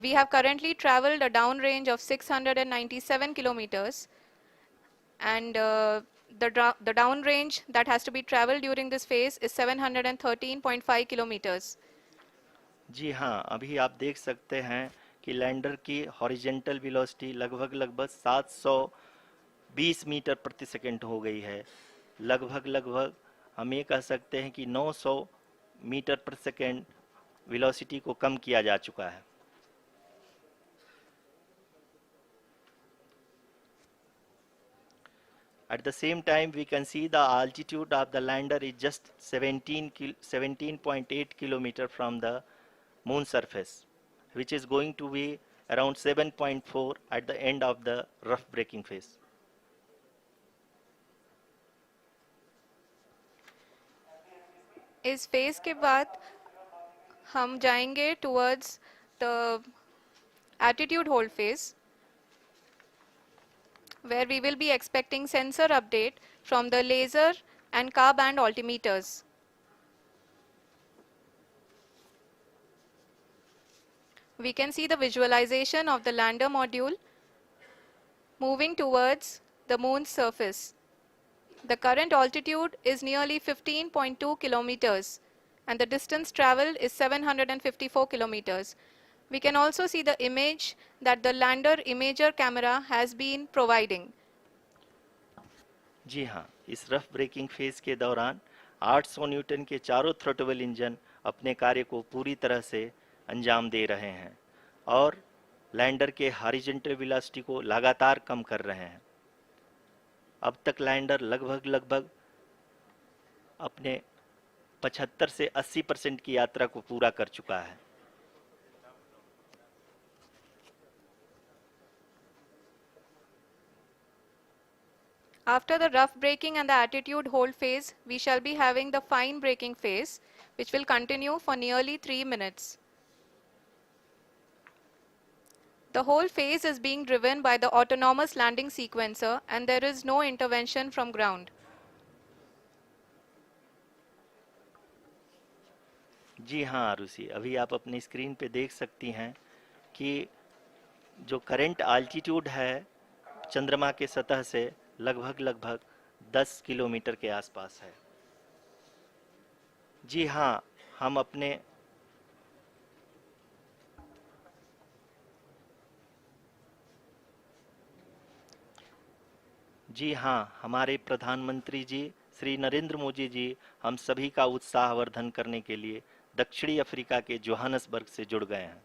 We have currently traveled a downrange of 697 kilometers, and the downrange that has to be traveled during this phase is 713.5 kilometers. जी हाँ, अभी आप देख सकते हैं कि लैंडर की हॉरिजेंटल वेलोसिटी लगभग 720 मीटर प्रति सेकंड हो गई है। लगभग हम ये कह सकते हैं कि 900 मीटर प्रति सेकंड वेलोसिटी को कम किया जा चुका है। At the same time, we can see the altitude of the lander is just 17.8 kilometer from the moon surface, which is going to be around 7.4 at the end of the rough braking phase. इस phase के बाद हम जाएंगे towards the attitude hold phase, where we will be expecting sensor update from the laser and car band altimeters. We can see the visualization of the lander module moving towards the moon's surface. The current altitude is nearly 15.2 kilometers and the distance traveled is 754 kilometers. We can also see the image that the lander imager camera has been providing. जी हाँ, इस rough breaking phase के दौरान 800 Newton के चारों throttle engine अपने कार्य को पूरी तरह से अंजाम दे रहे हैं और लैंडर के हॉरिजॉन्टल वेलोसिटी को लगातार कम कर रहे हैं। अब तक लैंडर लगभग अपने 75 से 80% की यात्रा को पूरा कर चुका है। After the rough braking and the attitude hold phase, we shall be having the fine braking phase, which will continue for nearly 3 minutes. The whole phase is being driven by the autonomous landing sequencer and there is no intervention from ground. जी हाँ आरुषि, अभी आप अपनी screen पे देख सकती हैं कि जो करंट आल्टीट्यूड है चंद्रमा के सतह से लगभग 10 किलोमीटर के आसपास है। जी हाँ, हम अपने जी हाँ, हमारे प्रधानमंत्री जी श्री नरेंद्र मोदी जी हम सभी का उत्साहवर्धन करने के लिए दक्षिणी अफ्रीका के जोहानसबर्ग से जुड़ गए हैं।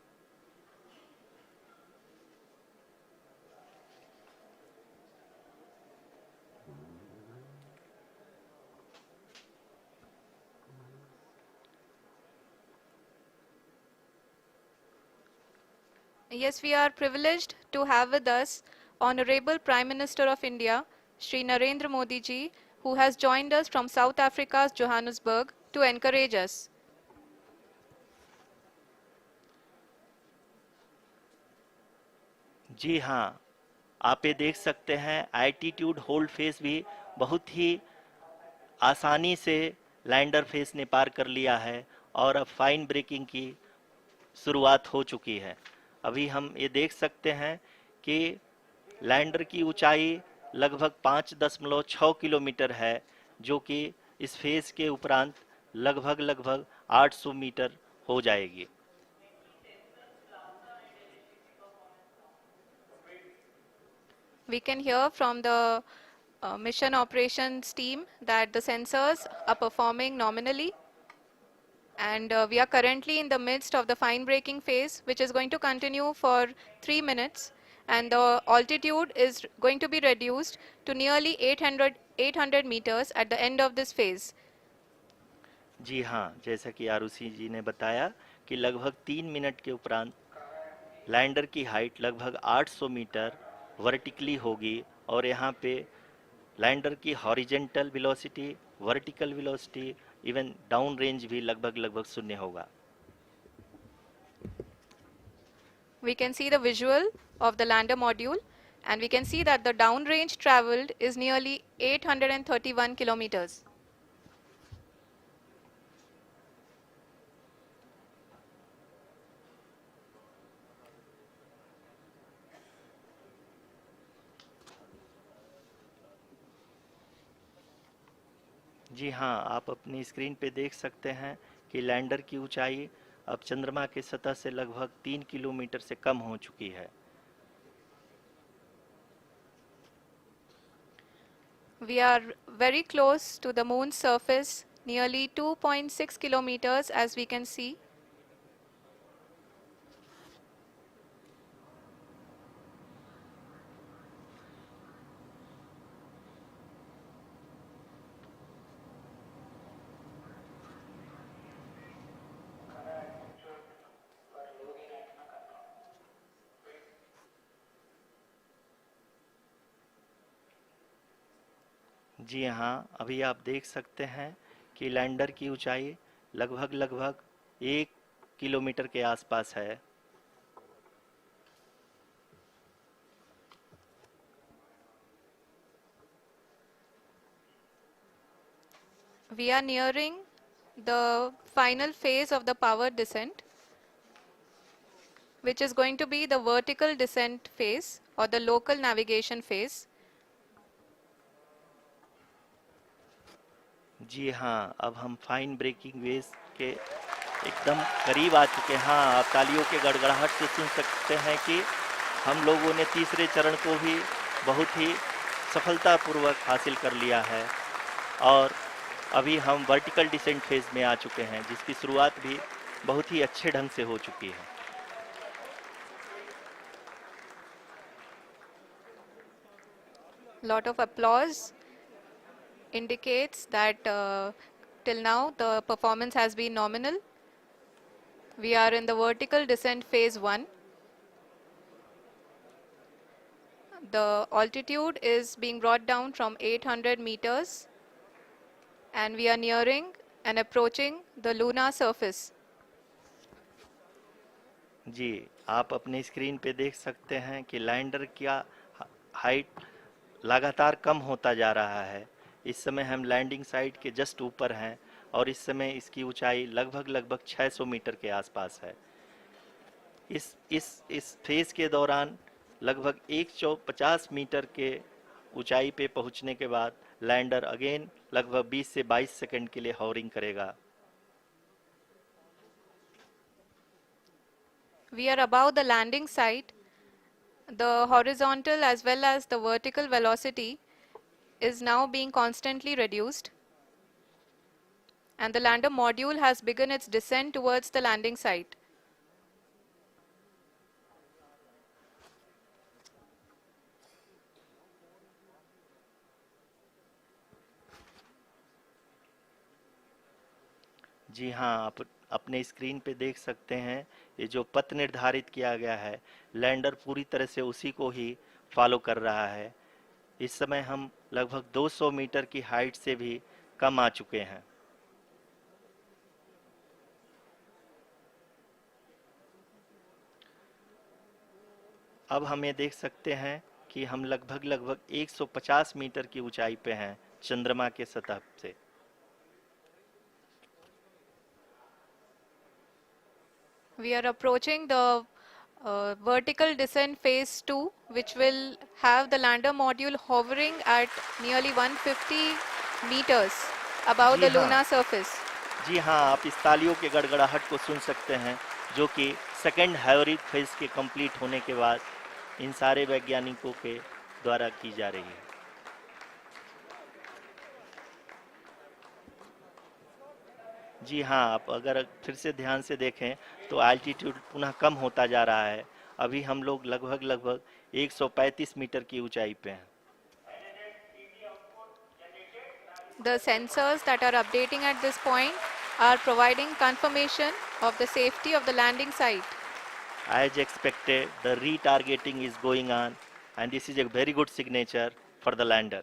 Yes, we are privileged to have with us Honorable Prime Minister of India, Shri Narendra Modi ji, who has joined us from South Africa's Johannesburg to encourage us. जी हाँ, आप ये देख सकते हैं एल्टीट्यूड होल्ड फेस भी बहुत ही आसानी से लैंडर फेस ने पार कर लिया है और अब फाइन ब्रेकिंग की शुरुआत हो चुकी है। अभी हम ये देख सकते हैं कि लैंडर की ऊंचाई लगभग 5.6 किलोमीटर है, जो कि इस फेज के उपरांत लगभग 800 मीटर हो जाएगी। We can hear from the mission operations team that the sensors are performing nominally, and we are currently in the midst of the fine braking phase, which is going to continue for 3 minutes, and the altitude is going to be reduced to nearly 800 meters at the end of this phase. जी हाँ, जैसा कि आरुषि जी ने बताया कि लगभग 3 minute के उपरांत lander की हाइट लगभग 800 मीटर वर्टिकली होगी और यहाँ पे लैंडर की horizontal velocity, vertical velocity, even down range भी लगभग शून्य होगा। We can see the visual of the lander module, and we can see that the downrange traveled is nearly 831 kilometers. जी हाँ, आप अपनी स्क्रीन पे देख सकते हैं कि लैंडर की ऊंचाई अब चंद्रमा की सतह से लगभग 3 किलोमीटर से कम हो चुकी है। We are very close to the moon's surface, nearly 2.6 kilometers as we can see. जी हाँ, अभी आप देख सकते हैं कि लैंडर की ऊंचाई लगभग लगभग 1 किलोमीटर के आसपास है। We are nearing the final phase of the power descent, which is going to be the vertical descent phase or the local navigation phase. जी हाँ, अब हम फाइन ब्रेकिंग वेव्स के एकदम करीब आ चुके हैं। हाँ, आप तालियों के गड़गड़ाहट से सुन सकते हैं कि हम लोगों ने तीसरे चरण को भी बहुत ही सफलतापूर्वक हासिल कर लिया है और अभी हम वर्टिकल डिसेंट फेज में आ चुके हैं, जिसकी शुरुआत भी बहुत ही अच्छे ढंग से हो चुकी है। Lot of applause indicates that till now the performance has been nominal. We are in the vertical descent phase 1. The altitude is being brought down from 800 meters and we are nearing and approaching the lunar surface. जी, आप अपनी screen पे देख सकते हैं कि lander का height लगातार कम होता जा रहा है। इस समय हम लैंडिंग साइट के जस्ट ऊपर हैं और इस समय इसकी ऊंचाई लगभग लगभग 600 मीटर के आसपास है। इस फेज के दौरान लगभग 150 मीटर के ऊंचाई पे पहुंचने के बाद लैंडर अगेन लगभग 20 से 22 सेकंड के लिए हॉवरिंग करेगा। We are above the landing site. The horizontal as well as the vertical velocity is now being constantly reduced, and the lander module has begun its descent towards the landing site. जी हाँ, आप अपने screen पे देख सकते हैं ये जो पथ निर्धारित किया गया है, लैंडर पूरी तरह से उसी को ही फॉलो कर रहा है। इस समय हम लगभग 200 मीटर की हाइट से भी कम आ चुके हैं। अब हम ये देख सकते हैं कि हम लगभग लगभग 150 मीटर की ऊंचाई पे हैं चंद्रमा के सतह से। We are approaching the vertical descent phase 2, which will have the lander module hovering at nearly 150 meters above ji the हाँ, lunar surface. जी हाँ, आप इस तालियों के गड़गड़ाहट को सुन सकते हैं, जो कि सेकंड हाइब्रिड फेज के कंप्लीट होने के बाद इन सारे वैज्ञानिकों के द्वारा की जा रही है। जी हाँ, आप अगर फिर से ध्यान से देखें तो एल्टीट्यूड पुनः कम होता जा रहा है। अभी हम लोग लगभग लगभग 135 मीटर की ऊंचाई पे हैं। The sensors that are updating at this point are providing confirmation of the safety of the landing site. As expected, the retargeting is going on, and this is a very good signature for the lander.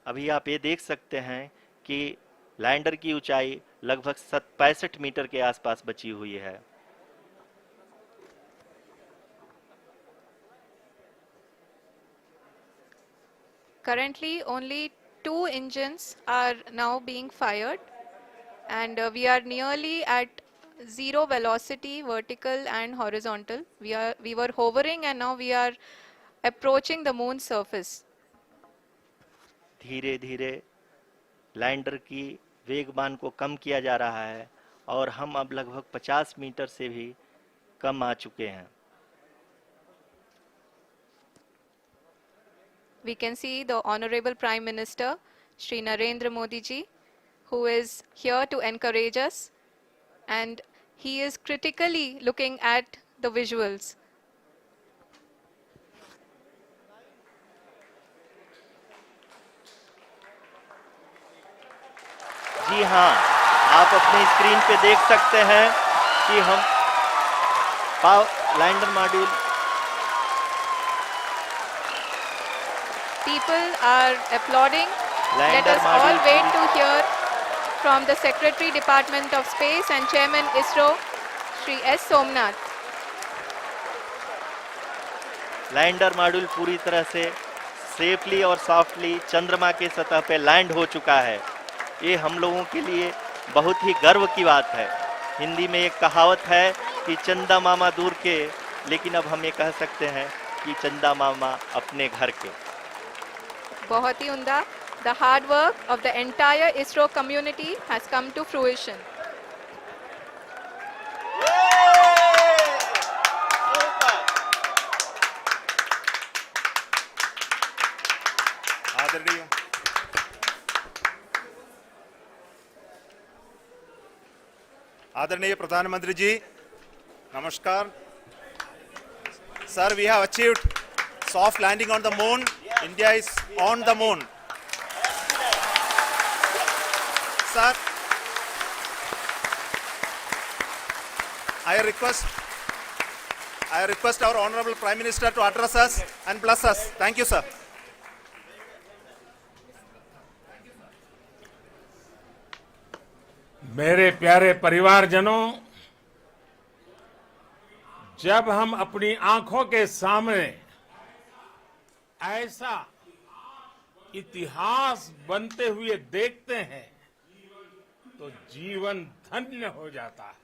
अभी आप ये देख सकते हैं कि lander की ऊंचाई लगभग 65 मीटर के आसपास बची हुई है। Currently, only 2 engines are now being fired, and we are nearly at zero velocity, vertical and horizontal. We were hovering, and now we are approaching the moon's surface. धीरे धीरे लैंडर की वेगमान को कम किया जा रहा है और हम अब लगभग 50 मीटर से भी कम आ चुके हैं। We can see the Honorable Prime Minister, Shri Narendra Modi ji, who is here to encourage us, and he is critically looking at the visuals. जी हाँ, आप अपने स्क्रीन पे देख सकते हैं कि हम lander module People are applauding. Let lander us all module wait to hear from the Secretary, Department of Space and Chairman ISRO, Shri S. Somnath. Lander module पूरी तरह से सेफली और सॉफ्टली चंद्रमा के सतह पे लैंड हो चुका है। ये हम लोगों के लिए बहुत ही गर्व की बात है। हिंदी में एक कहावत है कि चंदा मामा दूर के, लेकिन अब हम ये कह सकते हैं कि चंदा मामा अपने घर के। बहुत ही उम्दा. The hard work of the entire ISRO community has come to fruition. आदरणीय आदरणीय प्रधानमंत्री जी, नमस्कार. Sir, we have achieved soft landing on the moon. India is on the moon. Sir, I request our Honorable Prime Minister to address us and bless us. Thank you, sir. मेरे प्यारे परिवारजनों, जब हम अपनी आंखों के सामने ऐसा इतिहास बनते हुए देखते हैं तो जीवन धन्य हो जाता है।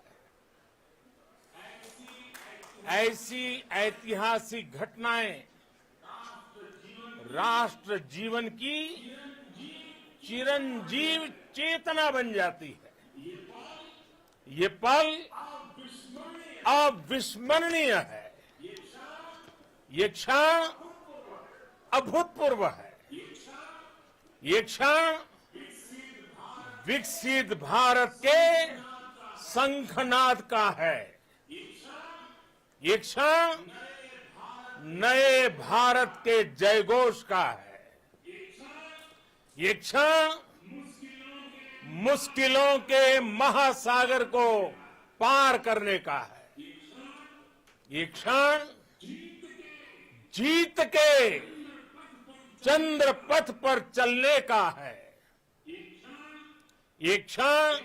ऐसी ऐतिहासिक घटनाएं राष्ट्र जीवन की चिरंजीव चेतना बन जाती है। ये पल अविस्मरणीय है। ये क्षण अभूतपूर्व है। ये क्षण विकसित भारत के शंखनाद का है। ये क्षण नए भारत के जयघोष का है। ये क्षण मुश्किलों के महासागर को पार करने का है। ये क्षण जीत के चंद्र पथ पर चलने का है। ये क्षण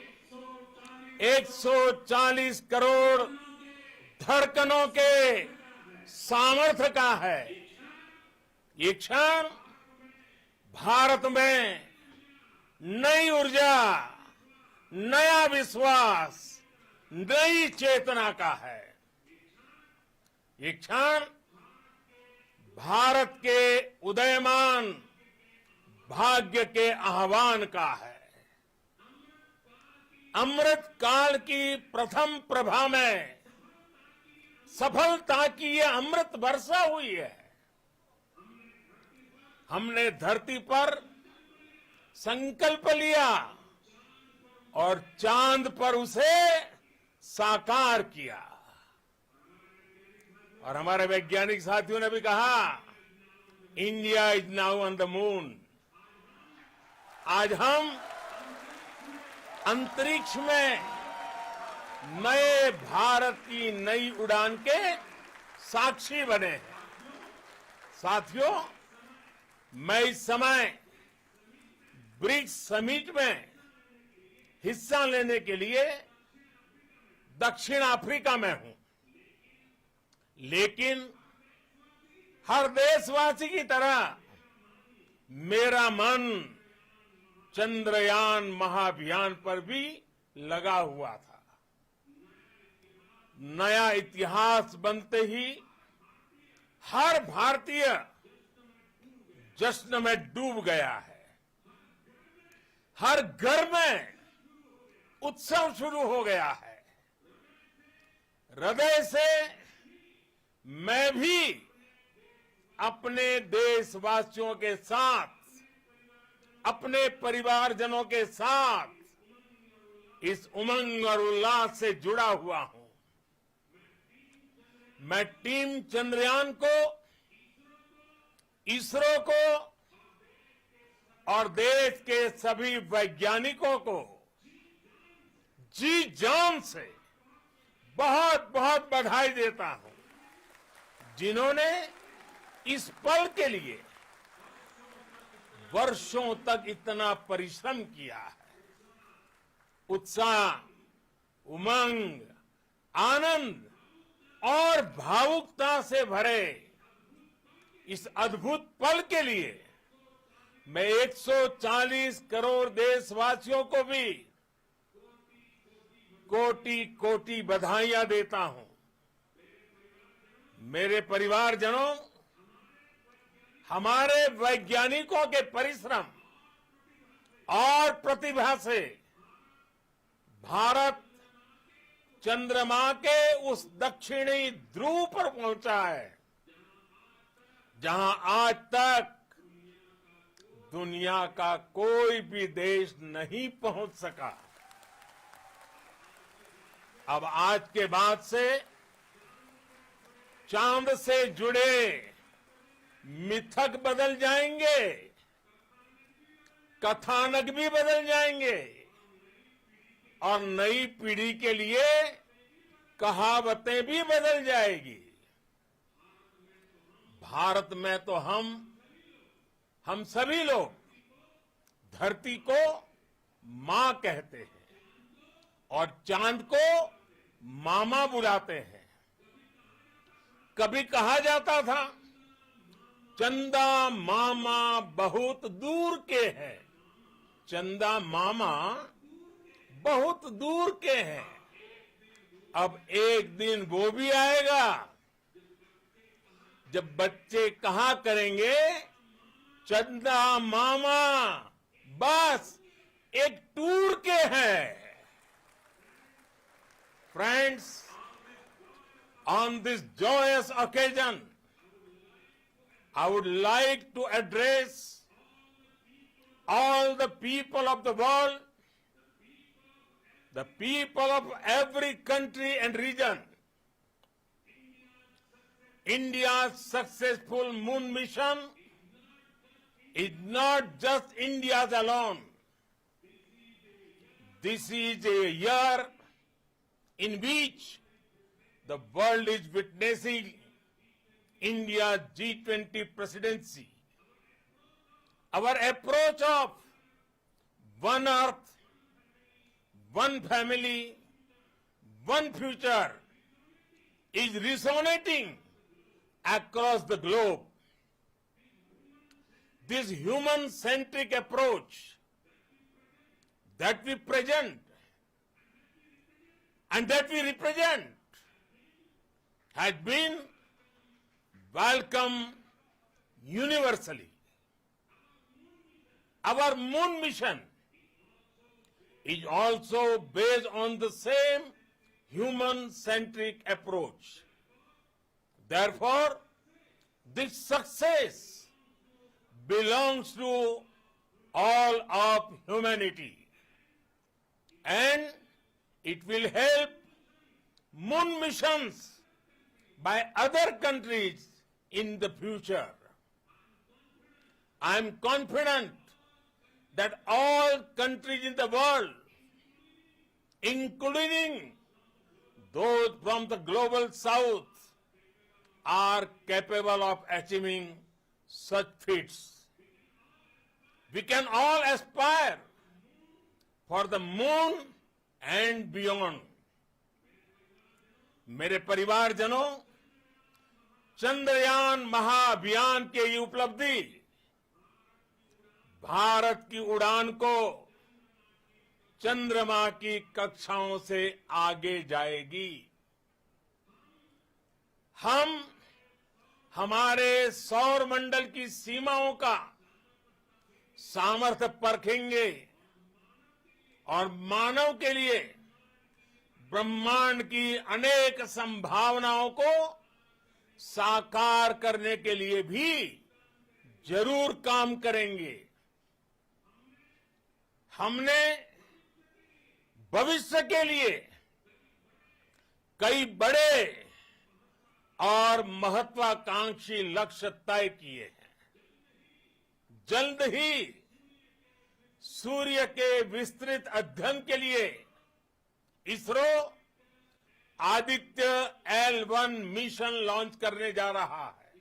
140 करोड़ धड़कनों के सामर्थ्य का है। ये क्षण भारत में नई ऊर्जा, नया विश्वास, नई चेतना का है। ये क्षण भारत के उदयमान भाग्य के आह्वान का है। अमृत काल की प्रथम प्रभा में सफलता की ये अमृत वर्षा हुई है। हमने धरती पर संकल्प लिया और चांद पर उसे साकार किया। और हमारे वैज्ञानिक साथियों ने भी कहा, India is now on the moon. आज हम अंतरिक्ष में नए भारत की नई उड़ान के साक्षी बने हैं। साथियों, मैं इस समय ब्रिक्स समिट में हिस्सा लेने के लिए दक्षिण अफ्रीका में हूं, लेकिन हर देशवासी की तरह मेरा मन चंद्रयान महाअभियान पर भी लगा हुआ था। नया इतिहास बनते ही हर भारतीय जश्न में डूब गया है। हर घर में उत्सव शुरू हो गया है। हृदय से मैं भी अपने देशवासियों के साथ, अपने परिवारजनों के साथ इस उमंग और उल्लास से जुड़ा हुआ हूं। मैं टीम चंद्रयान को, इसरो को और देश के सभी वैज्ञानिकों को जी जान से बहुत बहुत बधाई देता हूं, जिन्होंने इस पल के लिए वर्षों तक इतना परिश्रम किया है। उत्साह, उमंग, आनंद और भावुकता से भरे इस अद्भुत पल के लिए मैं 140 करोड़ देशवासियों को भी कोटि कोटि बधाइयां देता हूं। मेरे परिवारजनों, हमारे वैज्ञानिकों के परिश्रम और प्रतिभा से भारत चंद्रमा के उस दक्षिणी ध्रुव पर पहुंचा है, जहां आज तक दुनिया का कोई भी देश नहीं पहुंच सका। अब आज के बाद से चांद से जुड़े मिथक बदल जाएंगे, कथानक भी बदल जाएंगे और नई पीढ़ी के लिए कहावतें भी बदल जाएगी। भारत में तो हम सभी लोग धरती को मां कहते हैं और चांद को मामा बुलाते हैं। कभी कहा जाता था, चंदा मामा बहुत दूर के हैं। चंदा मामा बहुत दूर के हैं। अब एक दिन वो भी आएगा जब बच्चे कहा करेंगे, चंदा मामा बस एक टूर के हैं। Friends, on this joyous occasion, I would like to address all the people of the world, the people of every country and region. India's successful moon mission is not just India's alone. This is a year in which the world is witnessing India's G20 presidency. Our approach of one earth, one family, one future is resonating across the globe. This human-centric approach that we present and that we represent has been welcomed universally. Our moon mission is also based on the same human-centric approach. Therefore, this success belongs to all of humanity, and it will help moon missions by other countries in the future. I am confident that all countries in the world, including those from the global south, are capable of achieving such feats. We can all aspire for the moon and beyond. मेरे परिवारजनों, चंद्रयान महाअभियान की ये उपलब्धि भारत की उड़ान को चंद्रमा की कक्षाओं से आगे जाएगी। हम हमारे सौर मंडल की सीमाओं का सामर्थ्य परखेंगे और मानव के लिए ब्रह्मांड की अनेक संभावनाओं को साकार करने के लिए भी जरूर काम करेंगे। हमने भविष्य के लिए कई बड़े और महत्वाकांक्षी लक्ष्य तय किए हैं। जल्द ही सूर्य के विस्तृत अध्ययन के लिए ISRO Aditya L1 mission launch करने जा रहा है।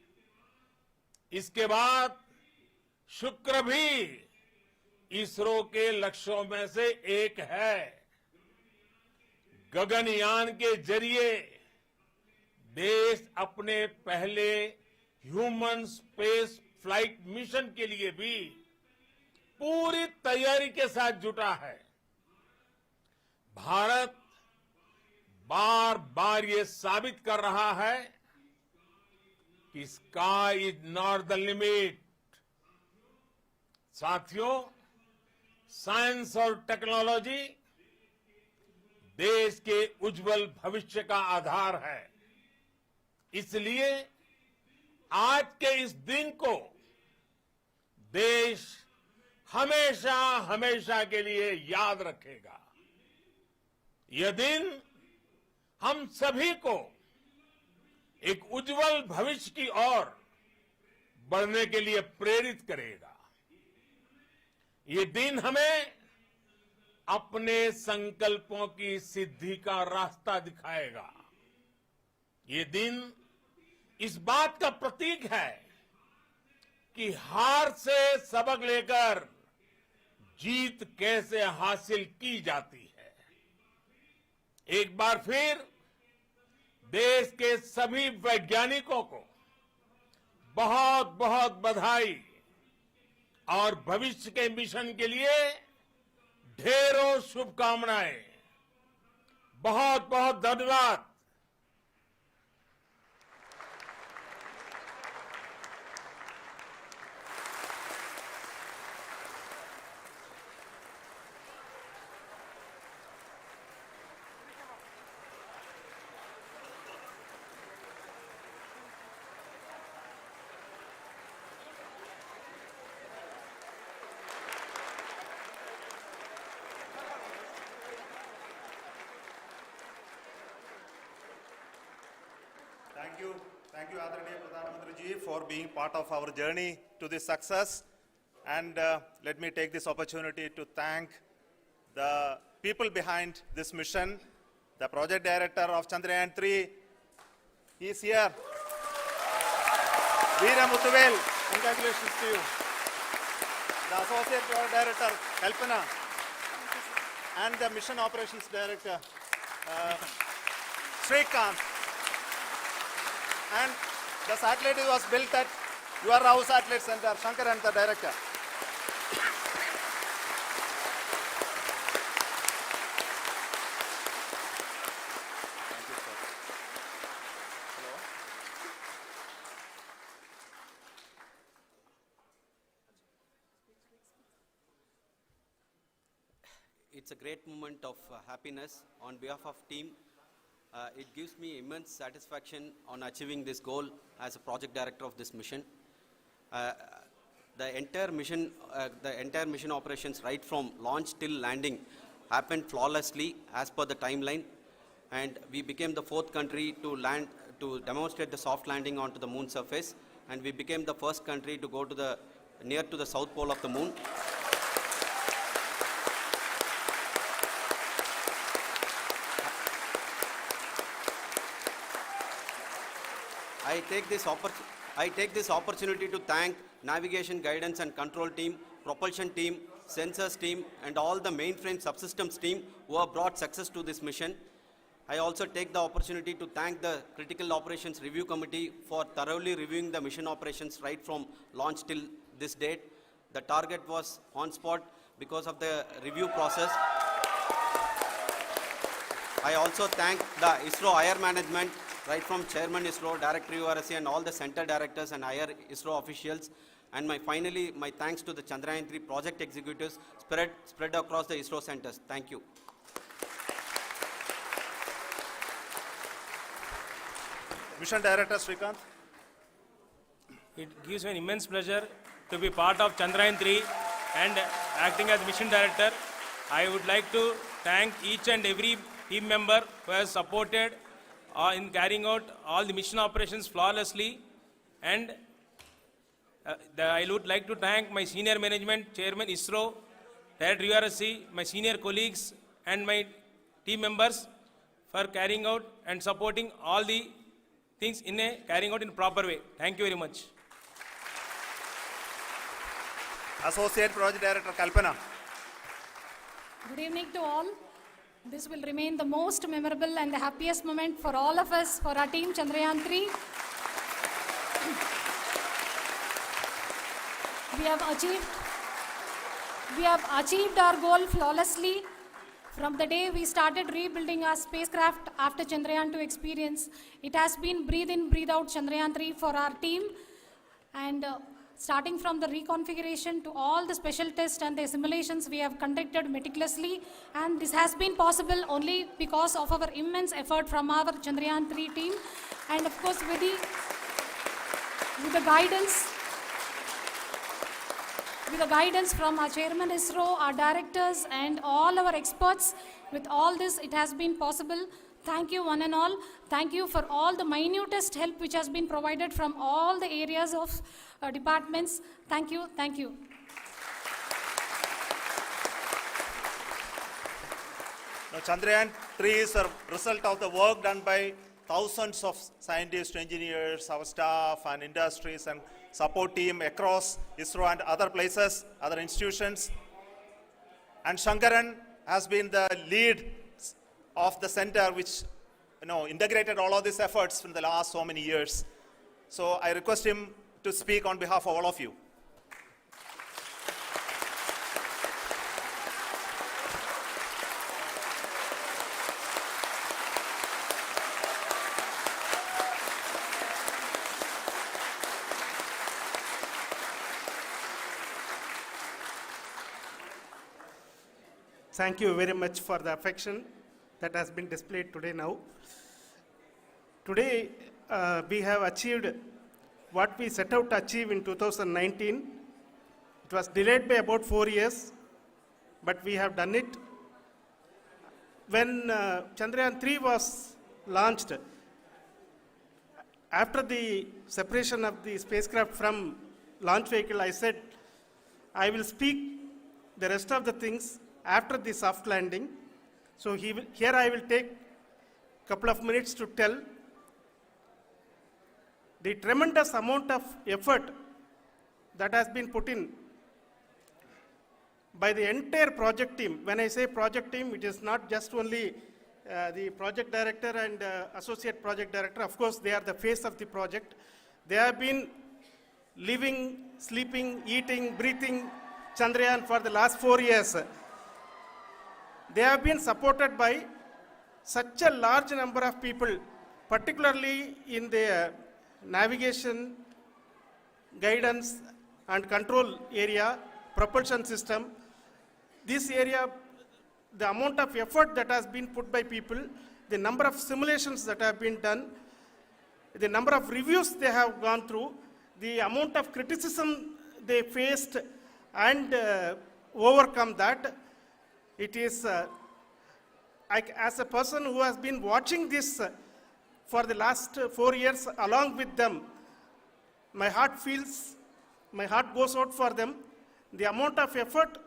इसके बाद शुक्र भी इसरो के लक्ष्यों में से एक है। गगनयान के जरिए देश अपने पहले ह्यूमन स्पेस फ्लाइट मिशन के लिए भी पूरी तैयारी के साथ जुटा है। भारत बार बार ये साबित कर रहा है कि sky is not the limit. साथियों, साइंस और टेक्नोलॉजी देश के उज्जवल भविष्य का आधार है। इसलिए आज के इस दिन को देश हमेशा हमेशा के लिए याद रखेगा। यह दिन हम सभी को एक उज्जवल भविष्य की ओर बढ़ने के लिए प्रेरित करेगा। ये दिन हमें अपने संकल्पों की सिद्धि का रास्ता दिखाएगा। ये दिन इस बात का प्रतीक है कि हार से सबक लेकर जीत कैसे हासिल की जाती है। एक बार फिर देश के सभी वैज्ञानिकों को बहुत बहुत बधाई और भविष्य के मिशन के लिए ढेरों शुभकामनाएं। बहुत बहुत धन्यवाद। Thank you, Adharaniya Pradhan Mantri ji, for being part of our journey to this success. And let me take this opportunity to thank the people behind this mission. The project director of Chandrayaan-3, he is here. Veera Muthuvel, congratulations to you. The associate project director, Kalpana, and the mission operations director, Srikanth. And the satellite was built at your Rao Satellite Center, Shankar and the director. Thank you, sir. Hello. It's a great moment of happiness on behalf of team. It gives me immense satisfaction on achieving this goal as a project director of this mission. The entire mission operations, right from launch till landing, happened flawlessly as per the timeline, and we became the 4th country to demonstrate the soft landing onto the moon surface, and we became the first country to go to near to the south pole of the moon. I take this opportunity to thank navigation, guidance and control team, propulsion team, sensors team and all the mainframe subsystems team who have brought success to this mission. I also take the opportunity to thank the Critical Operations Review Committee for thoroughly reviewing the mission operations right from launch till this date. The target was on spot because of the review process. I also thank the ISRO higher management, right from Chairman ISRO, Director URSC and all the center directors and higher ISRO officials. And finally, my thanks to the Chandrayaan-3 project executives spread across the ISRO centers. Thank you. Mission Director Srikanth. It gives me an immense pleasure to be part of Chandrayaan-3 and acting as Mission Director. I would like to thank each and every team member who has supported in carrying out all the mission operations flawlessly. And I would like to thank my senior management, Chairman ISRO, Director URSC, my senior colleagues and my team members for carrying out and supporting all the things carrying out in a proper way. Thank you very much. Associate Project Director Kalpana. Good evening to all. This will remain the most memorable and the happiest moment for all of us, for our team Chandrayaan-3. We have achieved our goal flawlessly. From the day we started rebuilding our spacecraft after Chandrayaan-2 experience, it has been breathe in, breathe out Chandrayaan-3 for our team. And starting from the reconfiguration to all the special tests and the simulations we have conducted meticulously. And this has been possible only because of our immense effort from our Chandrayaan-3 team. And of course, with the guidance from our Chairman ISRO, our directors, and all our experts. With all this, it has been possible. Thank you, one and all. Thank you for all the minutest help which has been provided from all the areas of departments. Thank you. Thank you. Now, Chandrayaan-3 is a result of the work done by thousands of scientists, engineers, our staff, and industries, and support team across ISRO and other places, other institutions. And Shankaran has been the lead of the center which integrated all of these efforts in the last so many years. So I request him to speak on behalf of all of you. Thank you very much for the affection that has been displayed today now. Today, we have achieved what we set out to achieve in 2019. It was delayed by about 4 years, but we have done it. When Chandrayaan-3 was launched, after the separation of the spacecraft from launch vehicle, I said, I will speak the rest of the things after the soft landing. So here I will take a couple of minutes to tell the tremendous amount of effort that has been put in by the entire project team. When I say project team, it is not just only the project director and associate project director. Of course, they are the face of the project. They have been living, sleeping, eating, breathing Chandrayaan for the last 4 years. They have been supported by such a large number of people, particularly in the navigation, guidance and control area, propulsion system. This area, the amount of effort that has been put by people, the number of simulations that have been done, the number of reviews they have gone through, the amount of criticism they faced and overcome that. It is, as a person who has been watching this for the last 4 years along with them, my heart goes out for them. The amount of effort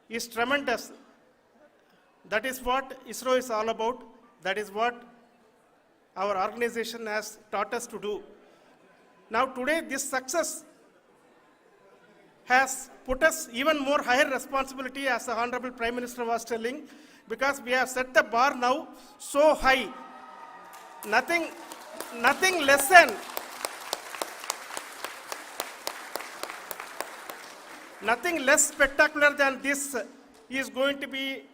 is tremendous. That is what ISRO is all about. That is what our organization has taught us to do. Now today, this success has put us even more higher responsibility, as the Honorable Prime Minister was telling, because we have set the bar now so high. Nothing less spectacular than this is going to be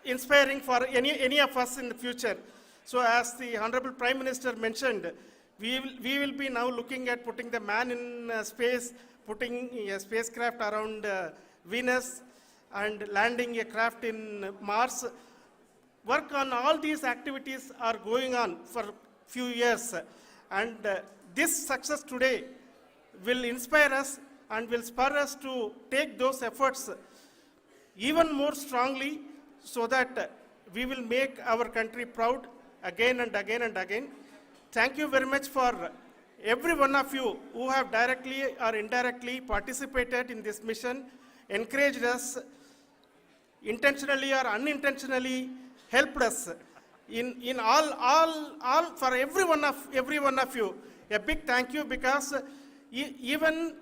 inspiring for any of us in the future. So as the Honorable Prime Minister mentioned, we will be now looking at putting the man in space, putting a spacecraft around Venus, and landing a craft in Mars. Work on all these activities are going on for few years, and this success today will inspire us and will spur us to take those efforts even more strongly, so that we will make our country proud again and again and again. Thank you very much for every one of you who have directly or indirectly participated in this mission, encouraged us, intentionally or unintentionally helped us in all for every one of you. A big thank you, because even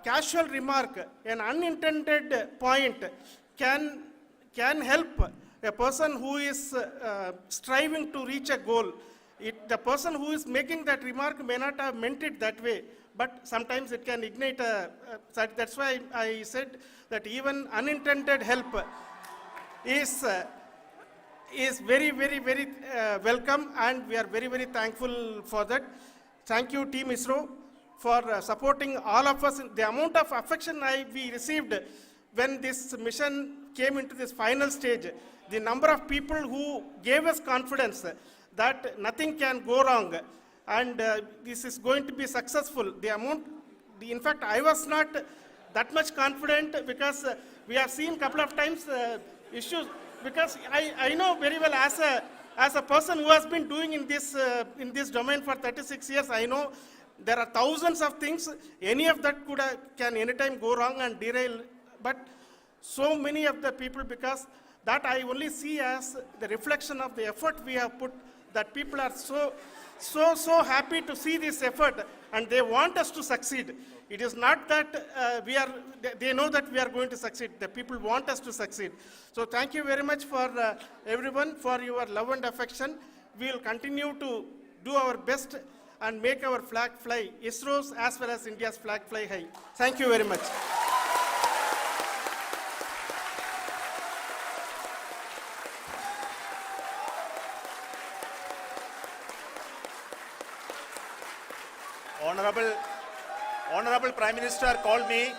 casual remark, an unintended point can help a person who is striving to reach a goal. The person who is making that remark may not have meant it that way, but sometimes it can ignite that's why I said that even unintended help is very, very, very welcome, and we are very, very thankful for that. Thank you, Team ISRO, for supporting all of us. The amount of affection we received when this mission came into this final stage, the number of people who gave us confidence that nothing can go wrong, and this is going to be successful. In fact, I was not that much confident, because we have seen a couple of times issues, because I know very well, as a person who has been doing in this domain for 36 years, I know there are thousands of things. Any of that can anytime go wrong and derail. But so many of the people, because that I only see as the reflection of the effort we have put, that people are so happy to see this effort, and they want us to succeed. It is not that they know that we are going to succeed. The people want us to succeed. So thank you very much for everyone, for your love and affection. We will continue to do our best and make our flag fly, ISRO's as well as India's flag fly high. Thank you very much. Honorable Prime Minister called me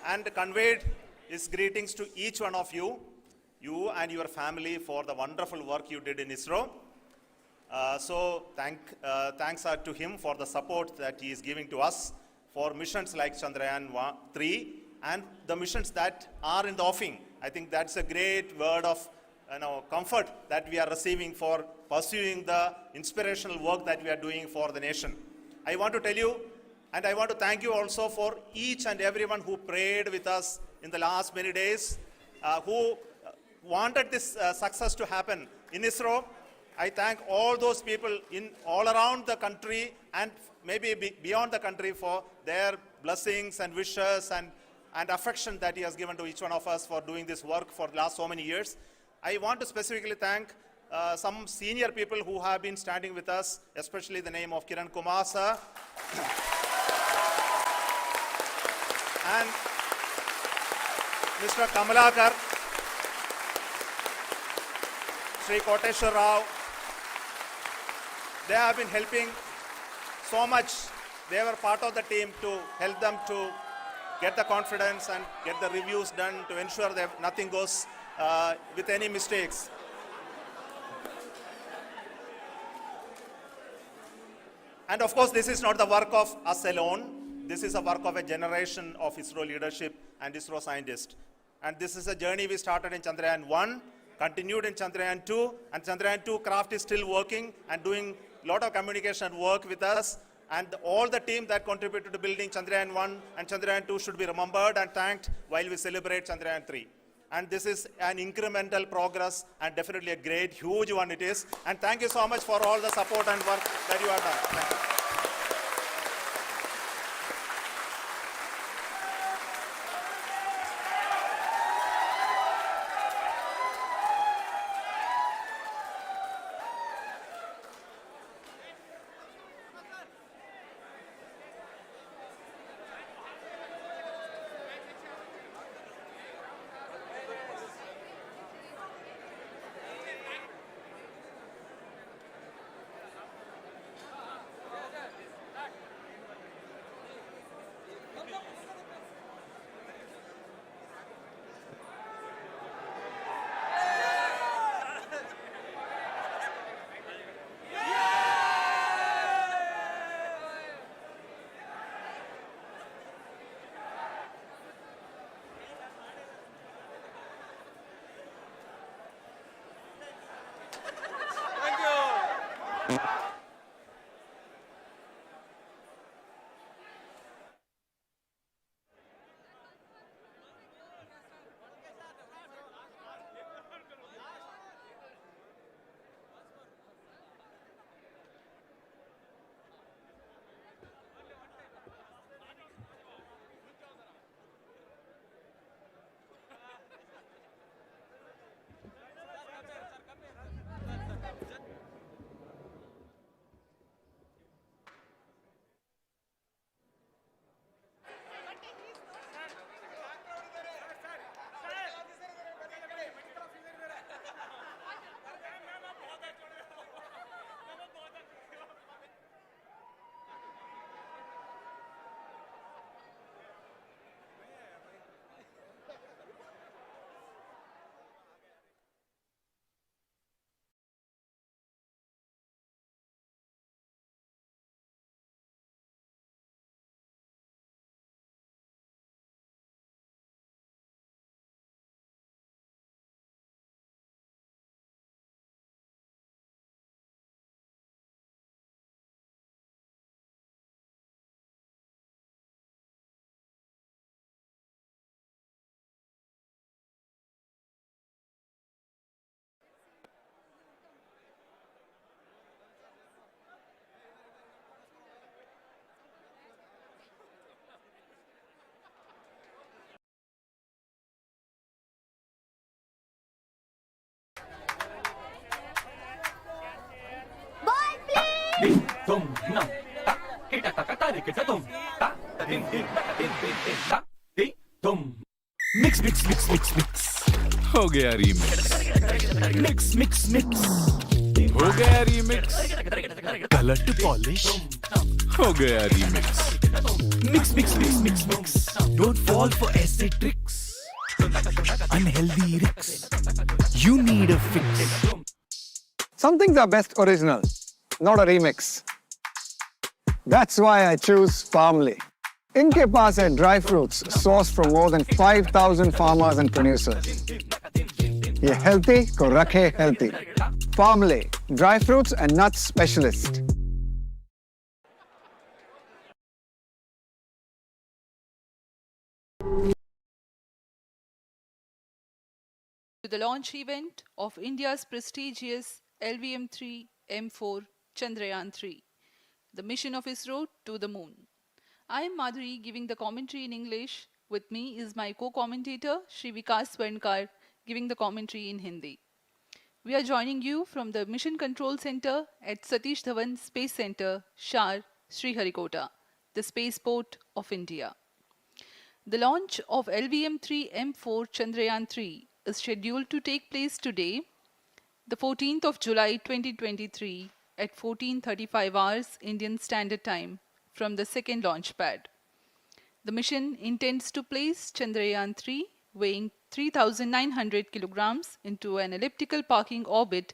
and conveyed his greetings to each one of you and your family, for the wonderful work you did in ISRO. Thanks are to him for the support that he is giving to us for missions like Chandrayaan-3 and the missions that are in the offing. I think that's a great word of comfort that we are receiving for pursuing the inspirational work that we are doing for the nation. I want to tell you, and I want to thank you also for each and everyone who prayed with us in the last many days, who wanted this success to happen in ISRO. I thank all those people all around the country and maybe beyond the country for their blessings and wishes and affection that he has given to each one of us for doing this work for the last so many years. I want to specifically thank some senior people who have been standing with us, especially the name of Kiran Kumar sir and Mr. Kamalakar, Sri Koteshwar Rao. They have been helping so much. They were part of the team to help them to get the confidence and get the reviews done to ensure that nothing goes with any mistakes. And of course, this is not the work of us alone. This is a work of a generation of ISRO leadership and ISRO scientists. And this is a journey we started in Chandrayaan-1, continued in Chandrayaan-2, and Chandrayaan-2 craft is still working and doing a lot of communication work with us. And all the team that contributed to building Chandrayaan-1 and Chandrayaan-2 should be remembered and thanked while we celebrate Chandrayaan-3. And this is an incremental progress and definitely a great, huge one it is. And thank you so much for all the support and work that you have done. Thank you. तुम नम ता किटा ता तारे किटा तुम ता दिन दिन दिन दिन दिन ता दी तुम mix mix mix mix mix हो गया रीमिक्स मिक्स मिक्स मिक्स हो गया रीमिक्स कलर टू पॉलिश हो गया remix mix mix mix mix mix don't fall for ऐसे tricks unhealthy risks you need a fix Some things are best original, not a remix. That's why I choose Farmly. इनके पास है dry fruits sourced from more than 5,000 farmers and producers. ये healthy को रखे healthy. Farmly, dry fruits and nuts specialist. To the launch event of India's prestigious LVM-3 M4 Chandrayaan-3, the mission of ISRO to the moon. I am Madhuri giving the commentary in English. With me is my co-commentator Shri Vikas Swarnkar giving the commentary in Hindi. We are joining you from the Mission Control Center at Satish Dhawan Space Center, Shar, Sriharikota, the spaceport of India. The launch of LVM-3 M4 Chandrayaan-3 is scheduled to take place today, the 14th of July 2023 at 14:35 hours Indian Standard Time from the second launch pad. The mission intends to place Chandrayaan-3 weighing 3,900 kilograms into an elliptical parking orbit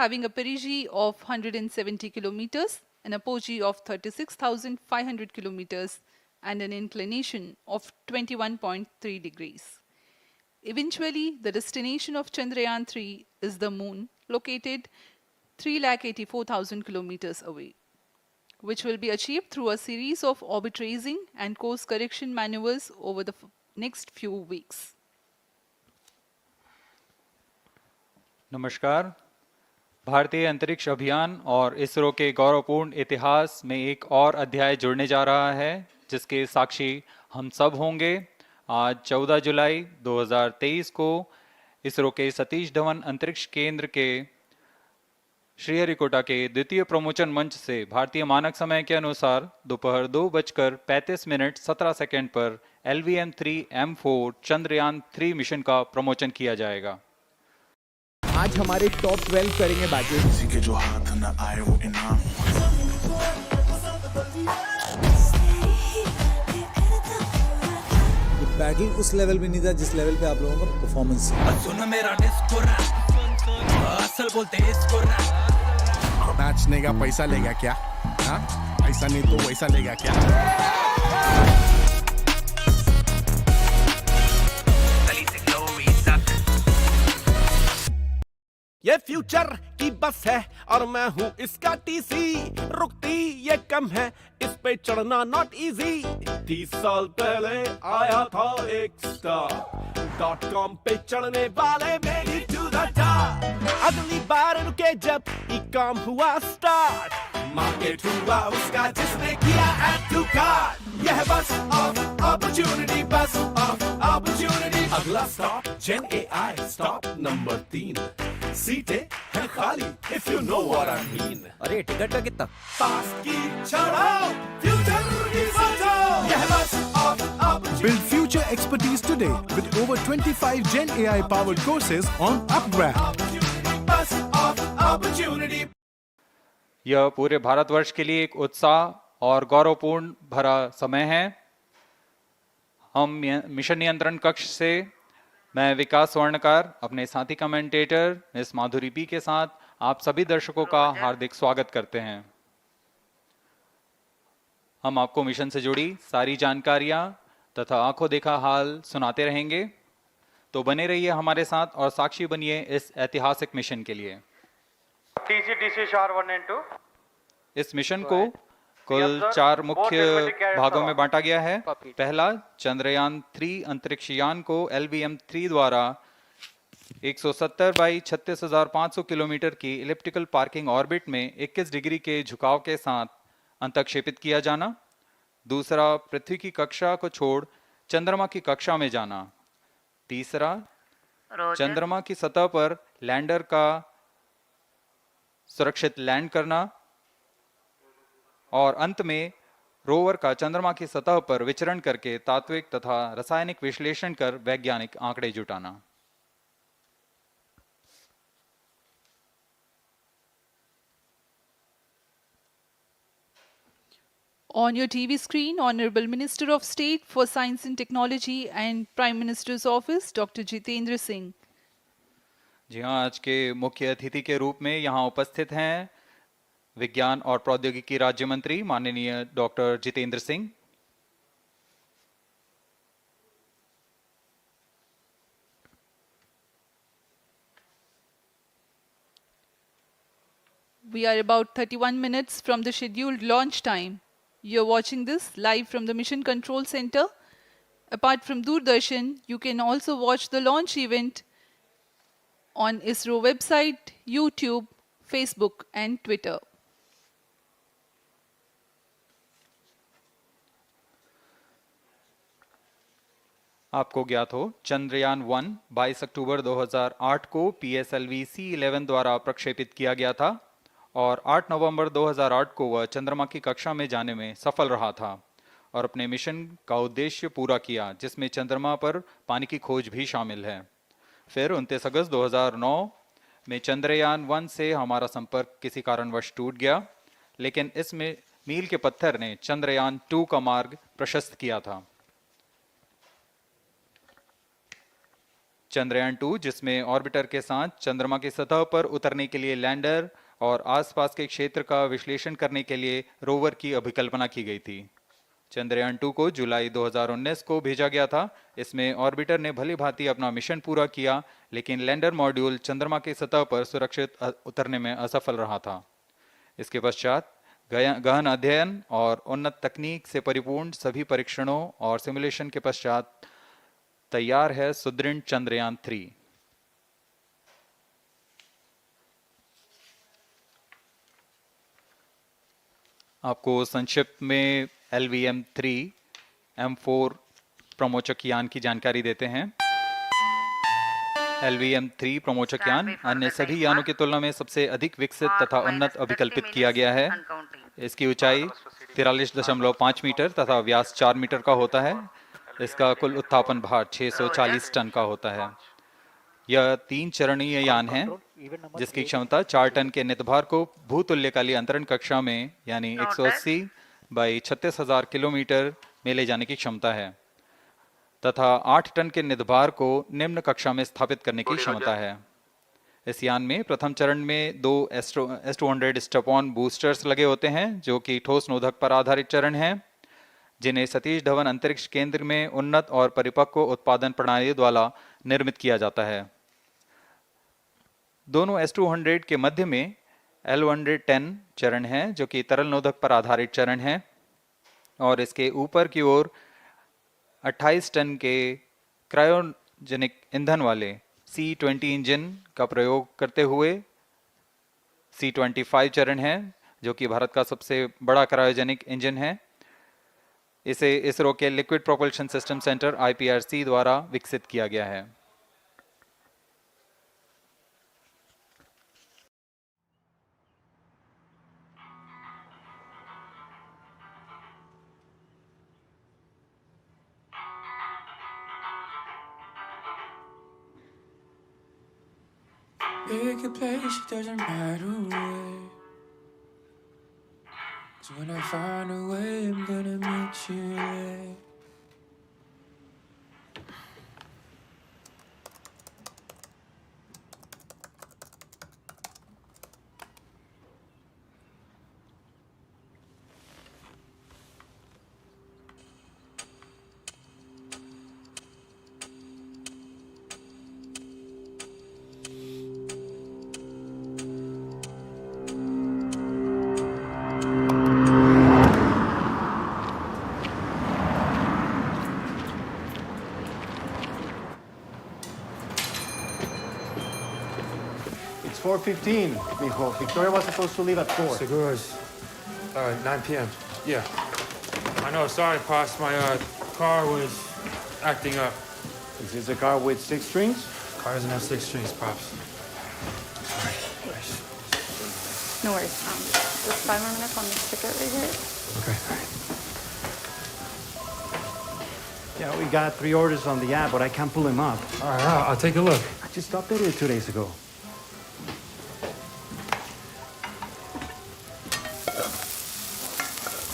having a perigee of 170 kilometers, an apogee of 36,500 kilometers and an inclination of 21.3 degrees. Eventually, the destination of Chandrayaan-3 is the moon, located 384,000 kilometers away, which will be achieved through a series of orbit raising and course correction maneuvers over the next few weeks. नमस्कार। भारतीय अंतरिक्ष अभियान और इसरो के गौरवपूर्ण इतिहास में एक और अध्याय जुड़ने जा रहा है, जिसके साक्षी हम सब होंगे। आज 14 जुलाई 2023 को इसरो के सतीश धवन अंतरिक्ष केंद्र के श्रीहरिकोटा के द्वितीय प्रमोचन मंच से भारतीय मानक समय के अनुसार दोपहर 2:35:17 पर LVM-3 M4 चंद्रयान-3 मिशन का प्रमोचन किया जाएगा। आज हमारे टॉप 12 करेंगे बैटल किसी के जो हाथ न आए वो इनाम बैटल उस लेवल पे नहीं था जिस लेवल पे आप लोगों का परफॉर्मेंस है। सुन मेरा डिस्को रैप असल बोलते इसको रैप नाचने का पैसा लेगा क्या? हाँ ऐसा नहीं तो वैसा लेगा क्या? ये फ्यूचर की बस है और मैं हूँ इसका टीसी, रुकती ये कम है, इस पे चढ़ना नॉट इजी। 30 साल पहले आया था एक स्टार .com पे चढ़ने वाले मेरी टू द टॉप। अगली बार रुके जब ये काम हुआ स्टार्ट, मार्केट हुआ उसका जिसने किया ऐड टू कार्ड। यह bus of opportunity, bus of opportunity. अगला stop Gen AI stop number 3, सीटें हैं खाली if you know what I mean। अरे टिकट का कितना? पास की चढ़ाओ, फ्यूचर की सोचो। यह bus of opportunity. Build future expertise today with over 25 Gen AI powered courses on UpGrad। बस ऑफ अपॉर्चुनिटी। यह पूरे भारतवर्ष के लिए एक उत्साह और गौरवपूर्ण भरा समय है। हम मिशन नियंत्रण कक्ष से मैं विकास स्वर्णकार अपने साथी कमेंटेटर मिस माधुरी पी के साथ आप सभी दर्शकों का हार्दिक स्वागत करते हैं। हम आपको मिशन से जुड़ी सारी जानकारियां तथा आंखों देखा हाल सुनाते रहेंगे, तो बने रहिए हमारे साथ और साक्षी बनिए इस ऐतिहासिक मिशन के लिए। इस मिशन को कुल 4 मुख्य भागों में बांटा गया है। पहला, चंद्रयान-3 अंतरिक्ष यान को LVM-3 द्वारा 170 बाई 36,500 किलोमीटर की इलिप्टिकल पार्किंग ऑर्बिट में 21 डिग्री के झुकाव के साथ अंतक्षेपित किया जाना। दूसरा, पृथ्वी की कक्षा को छोड़ चंद्रमा की कक्षा में जाना। तीसरा, चंद्रमा की सतह पर लैंडर का सुरक्षित लैंड करना। और अंत में रोवर का चंद्रमा की सतह पर विचरण करके तात्विक तथा रासायनिक विश्लेषण कर वैज्ञानिक आंकड़े जुटाना। On your TV screen, Honorable Minister of State for Science and Technology and Prime Minister's Office, Dr. Jitendra Singh. जी हाँ, आज के मुख्य अतिथि के रूप में यहाँ उपस्थित हैं विज्ञान और प्रौद्योगिकी राज्य मंत्री माननीय doctor Jitendra Singh. We are about 31 minutes from the scheduled launch time. You're watching this live from the Mission Control Center. Apart from Doordarshan, you can also watch the launch event on ISRO website, YouTube, Facebook and Twitter. आपको ज्ञात हो, चंद्रयान 1 22 अक्टूबर 2008 को PSLV C-11 द्वारा प्रक्षेपित किया गया था और 8 नवंबर 2008 को वह चंद्रमा की कक्षा में जाने में सफल रहा था और अपने मिशन का उद्देश्य पूरा किया, जिसमें चंद्रमा पर पानी की खोज भी शामिल है। फिर 29 अगस्त 2009 में चंद्रयान 1 से हमारा संपर्क किसी कारणवश टूट गया, लेकिन इसमें मील के पत्थर ने चंद्रयान 2 का मार्ग प्रशस्त किया था। चंद्रयान 2, जिसमें ऑर्बिटर के साथ चंद्रमा की सतह पर उतरने के लिए लैंडर और आसपास के क्षेत्र का विश्लेषण करने के लिए रोवर की अभिकल्पना की गई थी। चंद्रयान 2 को जुलाई 2019 को भेजा गया था। इसमें ऑर्बिटर ने भली भांति अपना मिशन पूरा किया, लेकिन लैंडर मॉड्यूल चंद्रमा की सतह पर सुरक्षित उतरने में असफल रहा था। इसके पश्चात गहन अध्ययन और उन्नत तकनीक से परिपूर्ण सभी परीक्षणों और सिमुलेशन के पश्चात तैयार है सुदृढ़ चंद्रयान 3। आपको संक्षिप्त में LVM-3 M4 प्रमोचक यान की जानकारी देते हैं। LVM-3 प्रमोचक यान अन्य सभी यानों की तुलना में सबसे अधिक विकसित तथा उन्नत अभिकल्पित किया गया है। इसकी ऊंचाई 43.5 मीटर तथा व्यास 4 मीटर का होता है। इसका कुल उत्थापन भार 640 टन का होता है। यह 3 चरणीय यान है, जिसकी क्षमता 4 टन के नितभार को भूतुल्यकालीय अंतरण कक्षा में यानी 180 बाई 36,000 किलोमीटर में ले जाने की क्षमता है तथा 8 टन के नितभार को निम्न कक्षा में स्थापित करने की क्षमता है। इस यान में प्रथम चरण में 2 S-200 स्टेप-ऑन बूस्टर्स लगे होते हैं, जो कि ठोस नोदक पर आधारित चरण हैं, जिन्हें सतीश धवन अंतरिक्ष केंद्र में उन्नत और परिपक्व उत्पादन प्रणाली द्वारा निर्मित किया जाता है। दोनों S-200 के मध्य में L-110 चरण है, जो कि तरल नोदक पर आधारित चरण है, और इसके ऊपर की ओर 28 टन के क्रायोजेनिक ईंधन वाले C-20 इंजन का प्रयोग करते हुए C-25 चरण है, जो कि भारत का सबसे बड़ा क्रायोजेनिक इंजन है। इसे इसरो के liquid propulsion system centre IPRC द्वारा विकसित किया गया है। Pick a place, it doesn't matter where. 'Cause when I find a way, I'm gonna meet you there. It's 4:15, mijo. Victoria was supposed to leave at 4. Segura's 9 p.m. Yeah. I know, sorry, Pops. My car was acting up. Is this a car with 6 strings? Car doesn't have 6 strings, Pops. Sorry. No worries. Just 5 more minutes on this ticket right here. Okay. Yeah, we got 3 orders on the app, but I can't pull them up. All right, I'll take a look. I just updated it 2 days ago.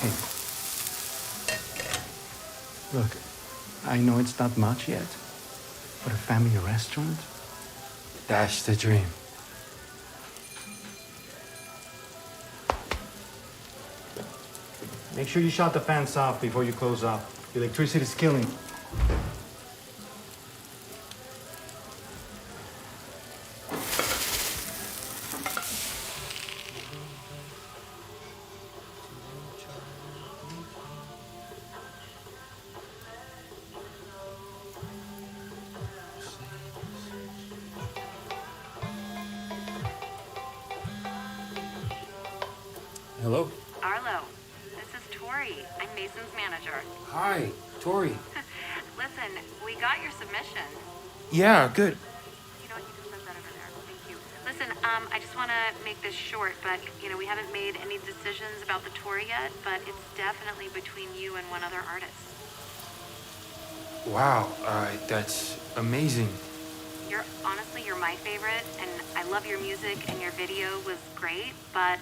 Hey. Look, I know it's not much yet, but a family restaurant? That's the dream. Make sure you shut the fans off before you close up. The electricity is killing. Hello? Arlo, this is Tori. I'm Mason's manager. Hi, Tori. Listen, we got your submission. Yeah, good. You know what? You can set that over there. Thank you. Listen, I just want to make this short, but, we haven't made any decisions about the tour yet, but it's definitely between you and one other artist. Wow, that's amazing. Honestly, you're my favorite, and I love your music, and your video was great, but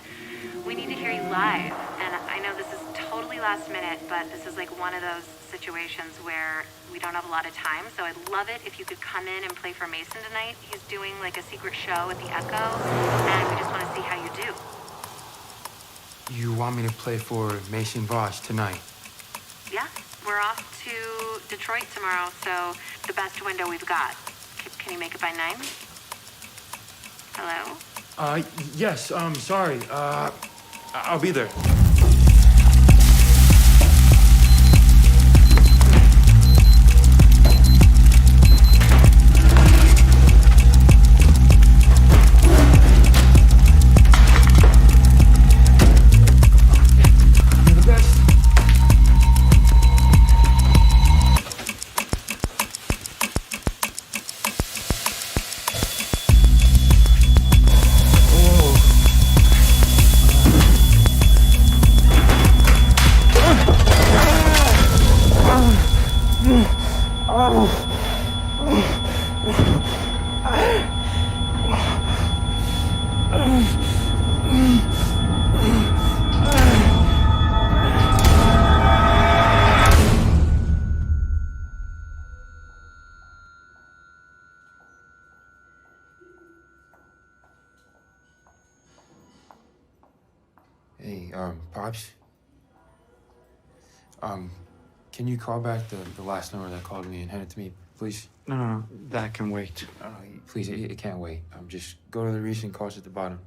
we need to hear you live. And I know this is totally last minute, but this is like one of those situations where we don't have a lot of time, so I'd love it if you could come in and play for Mason tonight. He's doing like a secret show at the Echo, and we just want to see how you do. You want me to play for Mason Bosch tonight? Yeah, we're off to Detroit tomorrow, so the best window we've got. Can you make it by 9? Hello? Yes, sorry. I'll be there. Hey, Pops? Can you call back the last number that called me and hand it to me, please? No, that can wait. Please, it can't wait. Just go to the recent calls at the bottom.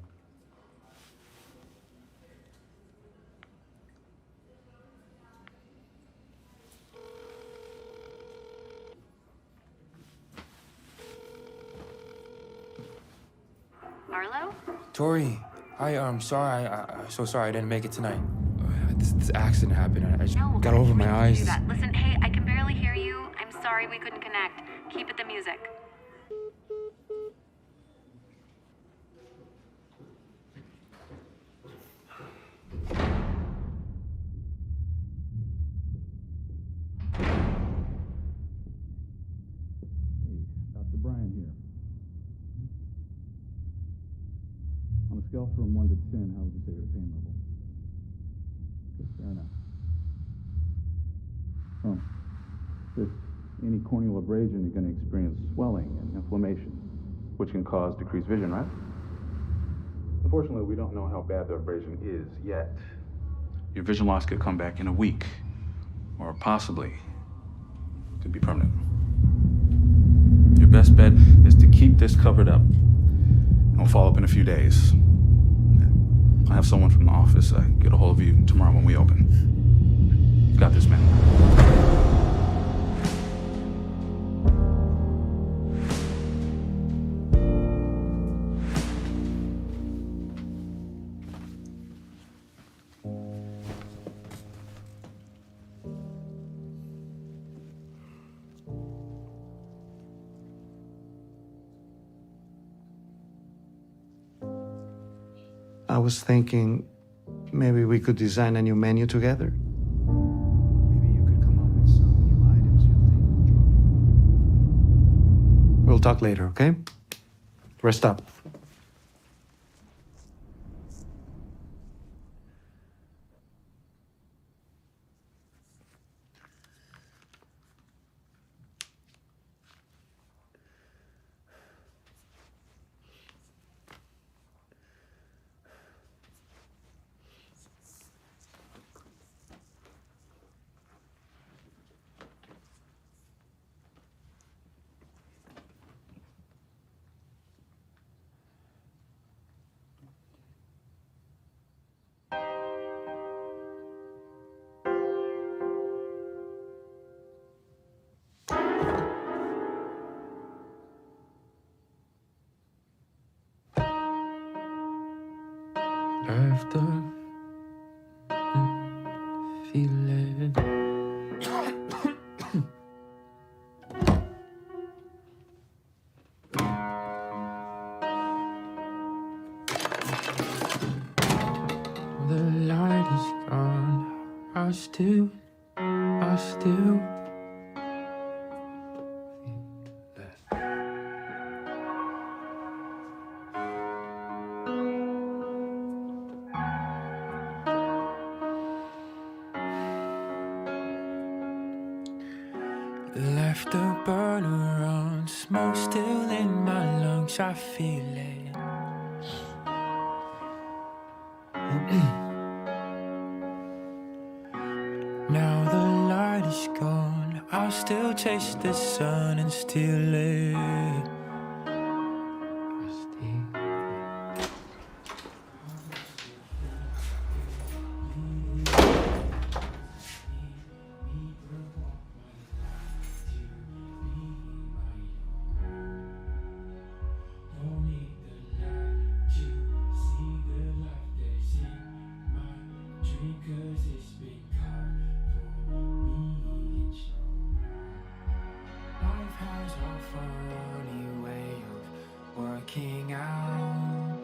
Arlo? Tori, hi, I'm sorry. I'm so sorry I didn't make it tonight. This accident happened. I just got over my eyes. Do that. Listen, hey, I can barely hear you. I'm sorry we couldn't connect. Keep it the music. Dr. Bryan here. On a scale from 1 to 10, how would you say your pain level? Good, fair enough. Well, with any corneal abrasion, you're going to experience swelling and inflammation, which can cause decreased vision, right? Unfortunately, we don't know how bad the abrasion is yet. Your vision loss could come back in a week, or possibly could be permanent. Your best bet is to keep this covered up. I'll follow up in a few days. I'll have someone from the office get a hold of you tomorrow when we open. You got this, man. I was thinking, maybe we could design a new menu together. Maybe you could come up with some new items you think will draw people. We'll talk later, okay? Rest up. Left up, feel it. The light is gone. I still. Left the burner on, smoke still in my lungs, I feel it. Now the light is gone, I'll still chase the sun and steal it. Life has a funny way of working out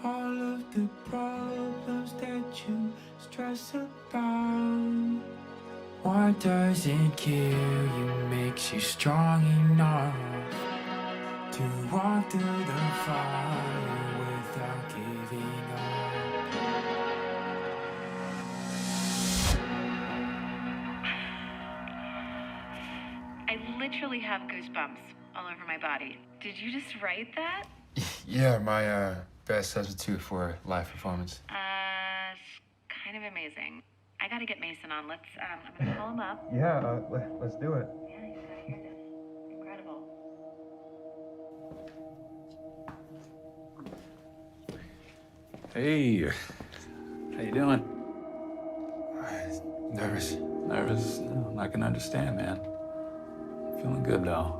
all of the problems that you stress about. What doesn't kill you makes you strong enough to walk through the fire without giving up. I literally have goosebumps all over my body. Did you just write that? Yeah, my best substitute for live performance. It's kind of amazing. I gotta get Mason on. I'm gonna call him up. Yeah, let's do it. Yeah, you gotta hear this. Incredible. Hey, how you doing? Nervous. Nervous? No, I can understand, man. Feeling good though.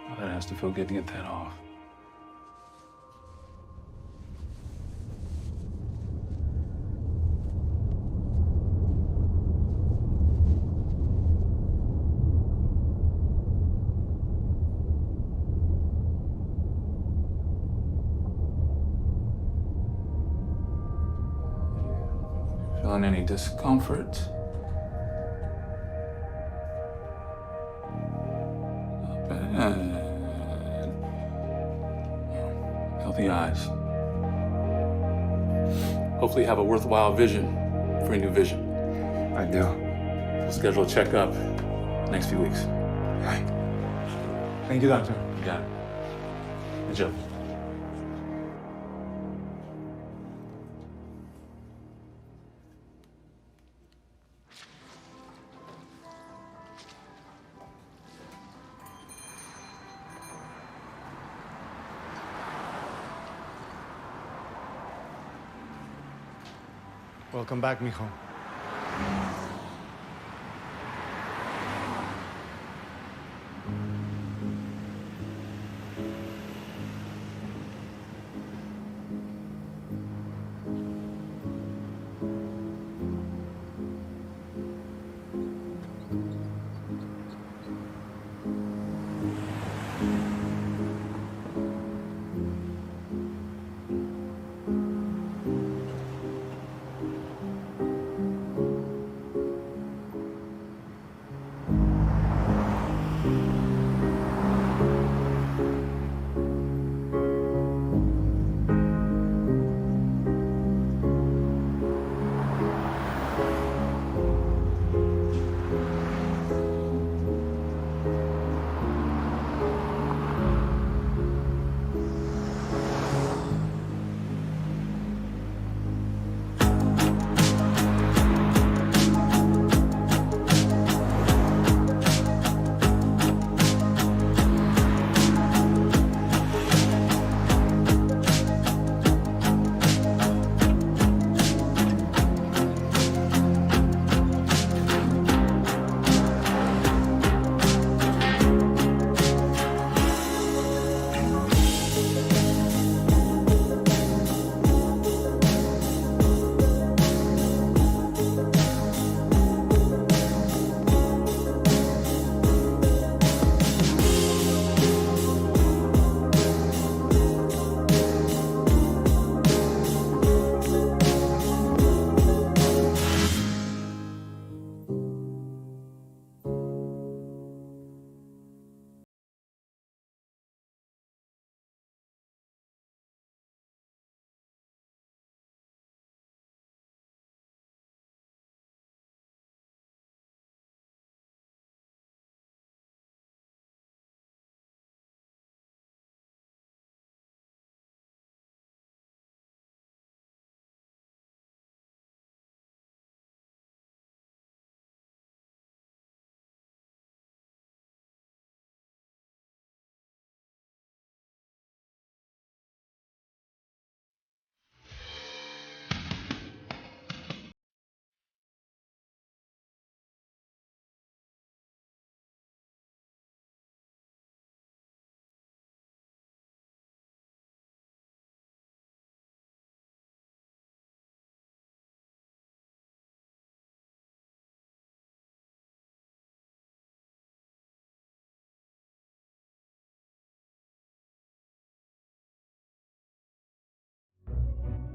Oh, that has to feel good to get that off. Feeling any discomfort? Not bad. Healthy eyes. Hopefully you have a worthwhile vision for a new vision. I do. We'll schedule a checkup next few weeks. Right. Thank you, doctor. You got it. Good job. Welcome back, mijo.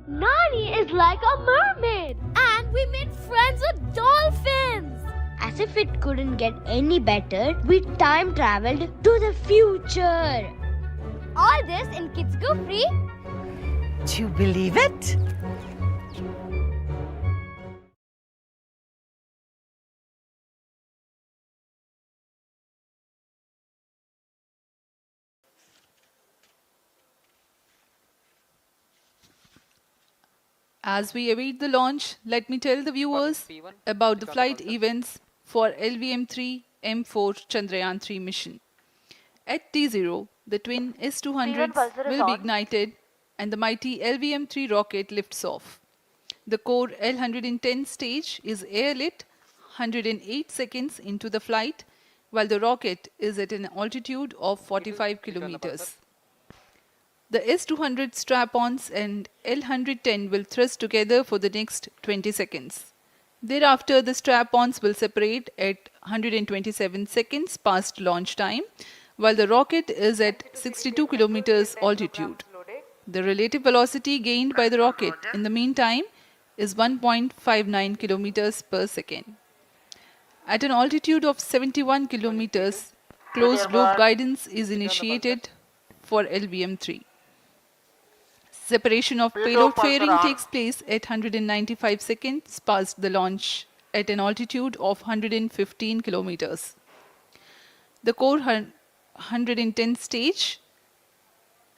Nani is like a mermaid. And we made friends with dolphins. As if it couldn't get any better, we time traveled to the future. All this in Kids Go Free. Do you believe it? As we await the launch, let me tell the viewers about the flight events for LVM-3 M4 Chandrayaan-3 mission. At T0, the twin S-200s will be ignited and the mighty LVM-3 rocket lifts off. The core L-110 stage is airlit 108 seconds into the flight, while the rocket is at an altitude of 45 kilometers. The S-200 strap-ons and L-110 will thrust together for the next 20 seconds. Thereafter, the strap-ons will separate at 127 seconds past launch time, while the rocket is at 62 kilometers altitude. The relative velocity gained by the rocket in the meantime is 1.59 kilometers per second. At an altitude of 71 kilometers, closed loop guidance is initiated for LVM-3. Separation of payload fairing takes place at 195 seconds past the launch at an altitude of 115 kilometers. The core 110 stage,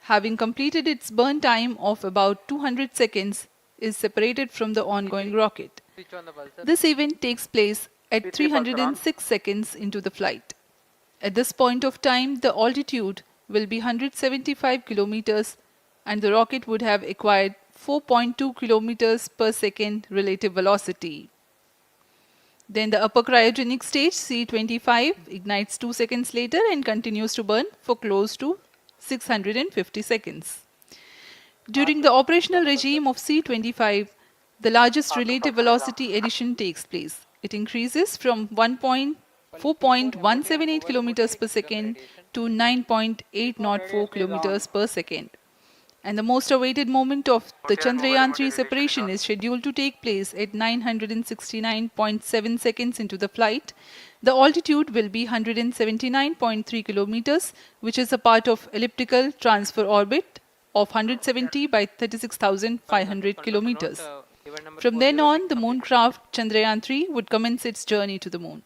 having completed its burn time of about 200 seconds, is separated from the ongoing rocket. This event takes place at 306 seconds into the flight. At this point of time, the altitude will be 175 kilometers and the rocket would have acquired 4.2 kilometers per second relative velocity. Then the upper cryogenic stage, C25, ignites 2 seconds later and continues to burn for close to 650 seconds. During the operational regime of C25, the largest relative velocity addition takes place. It increases from 4.178 kilometers per second to 9.804 kilometers per second. And the most awaited moment of the Chandrayaan-3 separation is scheduled to take place at 969.7 seconds into the flight. The altitude will be 179.3 kilometers, which is a part of elliptical transfer orbit of 170 by 36,500 kilometers. From then on, the mooncraft Chandrayaan-3 would commence its journey to the moon.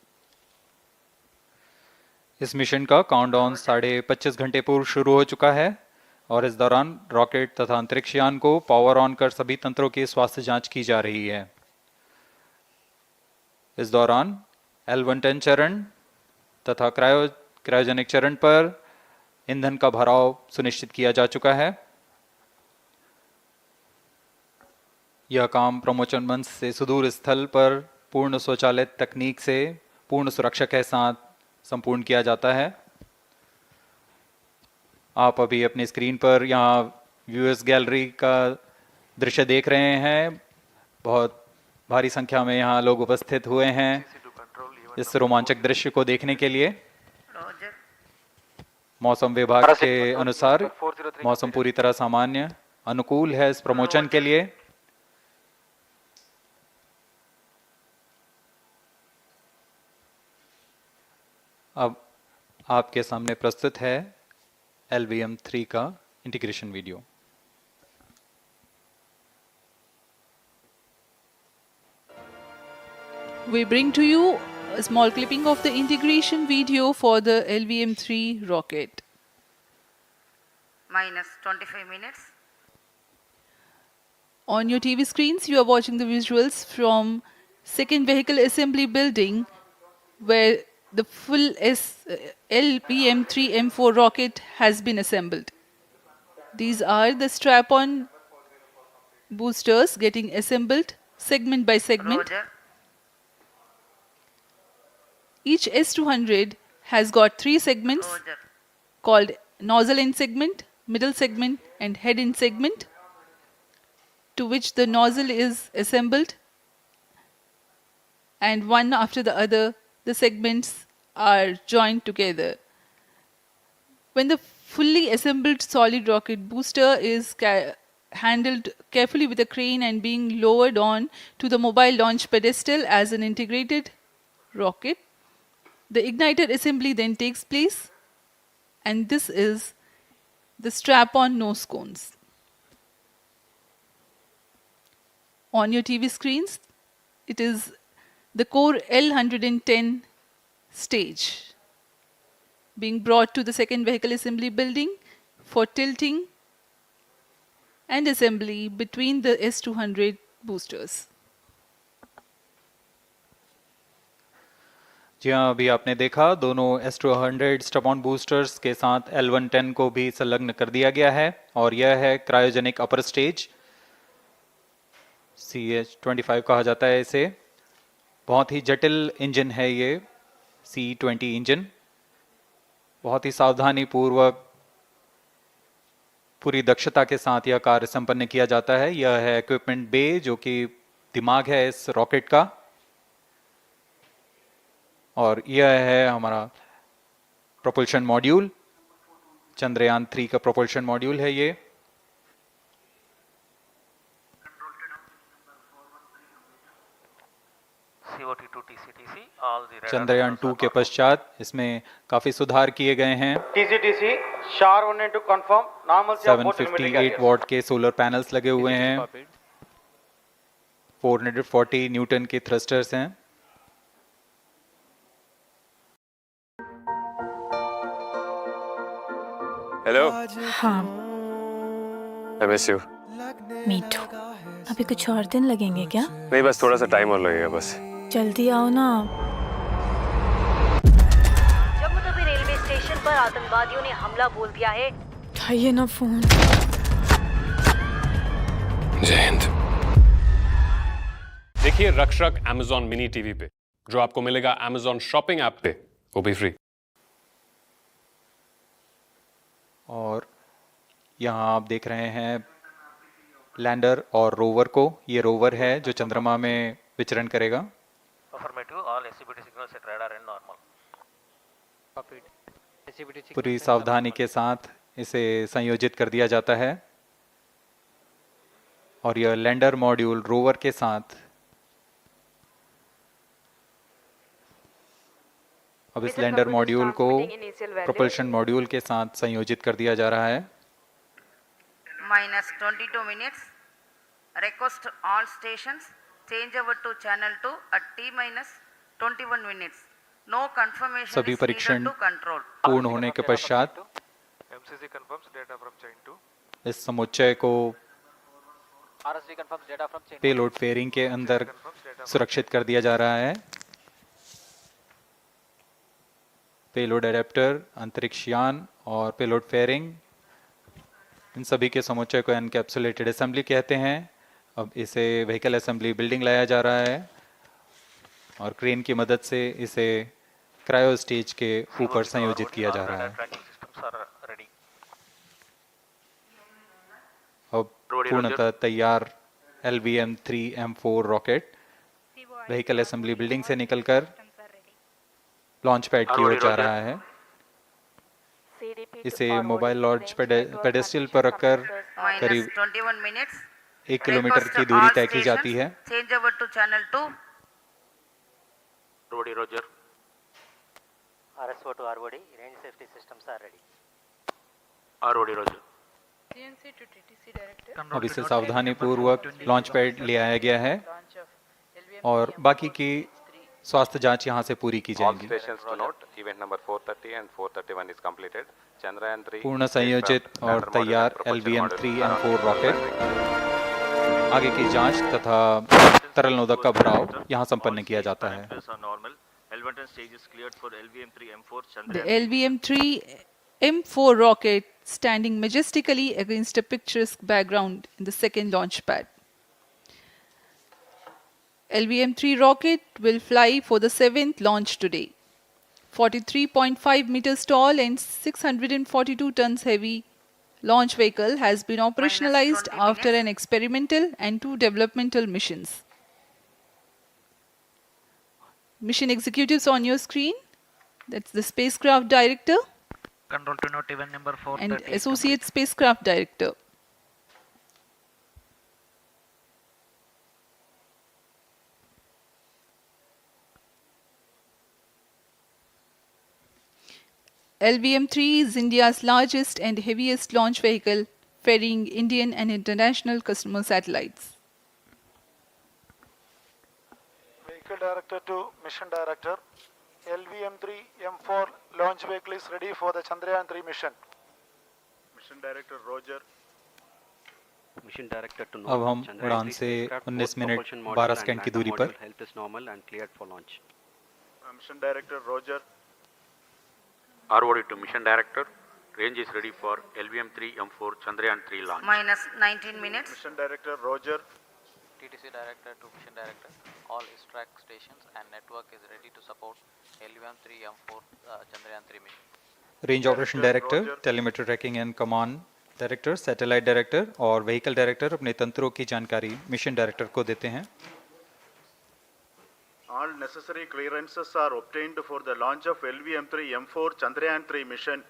इस mission का countdown 25.5 घंटे पूर्व शुरू हो चुका है और इस दौरान रॉकेट तथा अंतरिक्षयान को पावर ऑन कर सभी तंत्रों की स्वास्थ्य जांच की जा रही है। इस दौरान L-110 चरण तथा क्रायोजेनिक चरण पर ईंधन का भराव सुनिश्चित किया जा चुका है। यह काम प्रमोशन मंच से सुदूर स्थल पर पूर्ण स्वचालित तकनीक से पूर्ण सुरक्षा के साथ संपूर्ण किया जाता है। आप अभी अपनी स्क्रीन पर यहाँ व्यूअर्स गैलरी का दृश्य देख रहे हैं। बहुत भारी संख्या में यहाँ लोग उपस्थित हुए हैं इस रोमांचक दृश्य को देखने के लिए। मौसम विभाग के अनुसार मौसम पूरी तरह सामान्य अनुकूल है इस प्रमोशन के लिए। अब आपके सामने प्रस्तुत है LVM-3 का integration video. We bring to you a small clipping of the integration video for the LVM-3 rocket. Minus 25 minutes. On your TV screens, you are watching the visuals from second vehicle assembly building where the full LVM-3 M4 rocket has been assembled. These are the strap-on boosters getting assembled segment by segment. Roger. Each S200 has got 3 segments called nozzle end segment, middle segment and head end segment, to which the nozzle is assembled, and one after the other the segments are joined together. When the fully assembled solid rocket booster is handled carefully with a crane and being lowered on to the mobile launch pedestal as an integrated rocket. The igniter assembly then takes place, and this is the strap-on nose cones. On your TV screens, it is the core L110 stage being brought to the second vehicle assembly building for tilting and assembly between the S200 boosters. जी हाँ, अभी आपने देखा दोनों S200 स्टप-ऑन boosters के साथ L110 को भी संलग्न कर दिया गया है और यह है क्रायोजेनिक अपर स्टेज, CH-25 कहा जाता है इसे। बहुत ही जटिल इंजन है ये C-20 इंजन। बहुत ही सावधानी पूर्वक पूरी दक्षता के साथ यह कार्य संपन्न किया जाता है। यह है इक्विपमेंट बे, जो कि दिमाग है इस रॉकेट का, और यह है हमारा प्रोपल्शन मॉड्यूल, चंद्रयान 3 का प्रोपल्शन मॉड्यूल है ये। चंद्रयान 2 के पश्चात इसमें काफी सुधार किए गए हैं। 758 वॉट के सोलर पैनल्स लगे हुए हैं, 440 न्यूटन के थ्रस्टर्स हैं। हेलो। हाँ, I miss you। Me too. अभी कुछ और दिन लगेंगे क्या? नहीं, बस थोड़ा सा टाइम और लगेगा बस। जल्दी आओ ना। जम्मू तवी रेलवे स्टेशन पर आतंकवादियों ने हमला बोल दिया है। उठाइए ना फोन। जय हिंद। देखिए रक्षक Amazon मिनी टीवी पे, जो आपको मिलेगा Amazon शॉपिंग ऐप पे, वो भी फ्री। और यहाँ आप देख रहे हैं लैंडर और रोवर को। ये रोवर है जो चंद्रमा में विचरण करेगा। पूरी सावधानी के साथ इसे संयोजित कर दिया जाता है और यह लैंडर मॉड्यूल रोवर के साथ अब इस लैंडर मॉड्यूल को प्रोपल्शन मॉड्यूल के साथ संयोजित कर दिया जा रहा है। -22 minutes. Request all stations change over to channel 2 at T-21 minutes. No confirmation सभी is परीक्षण needed to control. पूर्ण होने के पश्चात MCC confirms data from chain 2. इस समुच्चय को RSD confirms data from chain 2. Payload fairing के अंदर सुरक्षित कर दिया जा रहा है। पेलोड एडेप्टर, अंतरिक्ष यान और पेलोड फेयरिंग, इन सभी के समुच्चय को एनकैप्सुलेटेड असेंबली कहते हैं। अब इसे व्हीकल असेंबली बिल्डिंग लाया जा रहा है और क्रेन की मदद से इसे क्रायो स्टेज के ऊपर संयोजित किया जा रहा है। अब पूर्णतः तैयार LVM-3M4 rocket vehicle assembly building से निकलकर लॉन्च पैड की ओर जा रहा है। इसे मोबाइल लॉन्च पेडेस्टल पर रखकर करीब 21 minutes. 1 किलोमीटर की दूरी तय की जाती है। Change over to channel 2. Roger. RSO to ROD. Range safety systems are ready. ROD Roger. CNC to TTC director. अब इसे सावधानी पूर्वक लॉन्च पैड ले आया गया है और बाकी की स्वास्थ्य जांच यहां से पूरी की जाएगी। पूर्ण संयोजित और तैयार LVM-3M4 रॉकेट आगे की जांच तथा तरल नोदक का भराव यहां संपन्न किया जाता है। The LVM-3M4 rocket standing majestically against a picturesque background in the second launch pad. LVM-3 rocket will fly for the 7th launch today. 43.5 meters tall and 642 tons heavy launch vehicle has been operationalized after an experimental and 2 developmental missions. Mission executives on your screen, that's the spacecraft director Control to note event number 430 and associate spacecraft director. LVM-3 is India's largest and heaviest launch vehicle, ferrying Indian and international customer satellites. Vehicle Director to Mission Director. LVM-3 M4 launch vehicle is ready for the Chandrayaan-3 mission. Mission Director Roger. Mission Director to अब हम उड़ान से 19 minute 12 second की दूरी पर health is normal and cleared for launch. Mission Director Roger. ROD to Mission Director. Range is ready for LVM-3 M4 Chandrayaan-3 launch. minus 19 minutes. Mission Director Roger. TTC Director to Mission Director. All track stations and network is ready to support LVM-3 M4 Chandrayaan-3 mission. Range operation director, telemetry tracking and command director, satellite director और vehicle director अपने तंत्रों की जानकारी mission director को देते हैं. All necessary clearances are obtained for the launch of LVM-3 M4 Chandrayaan-3 mission.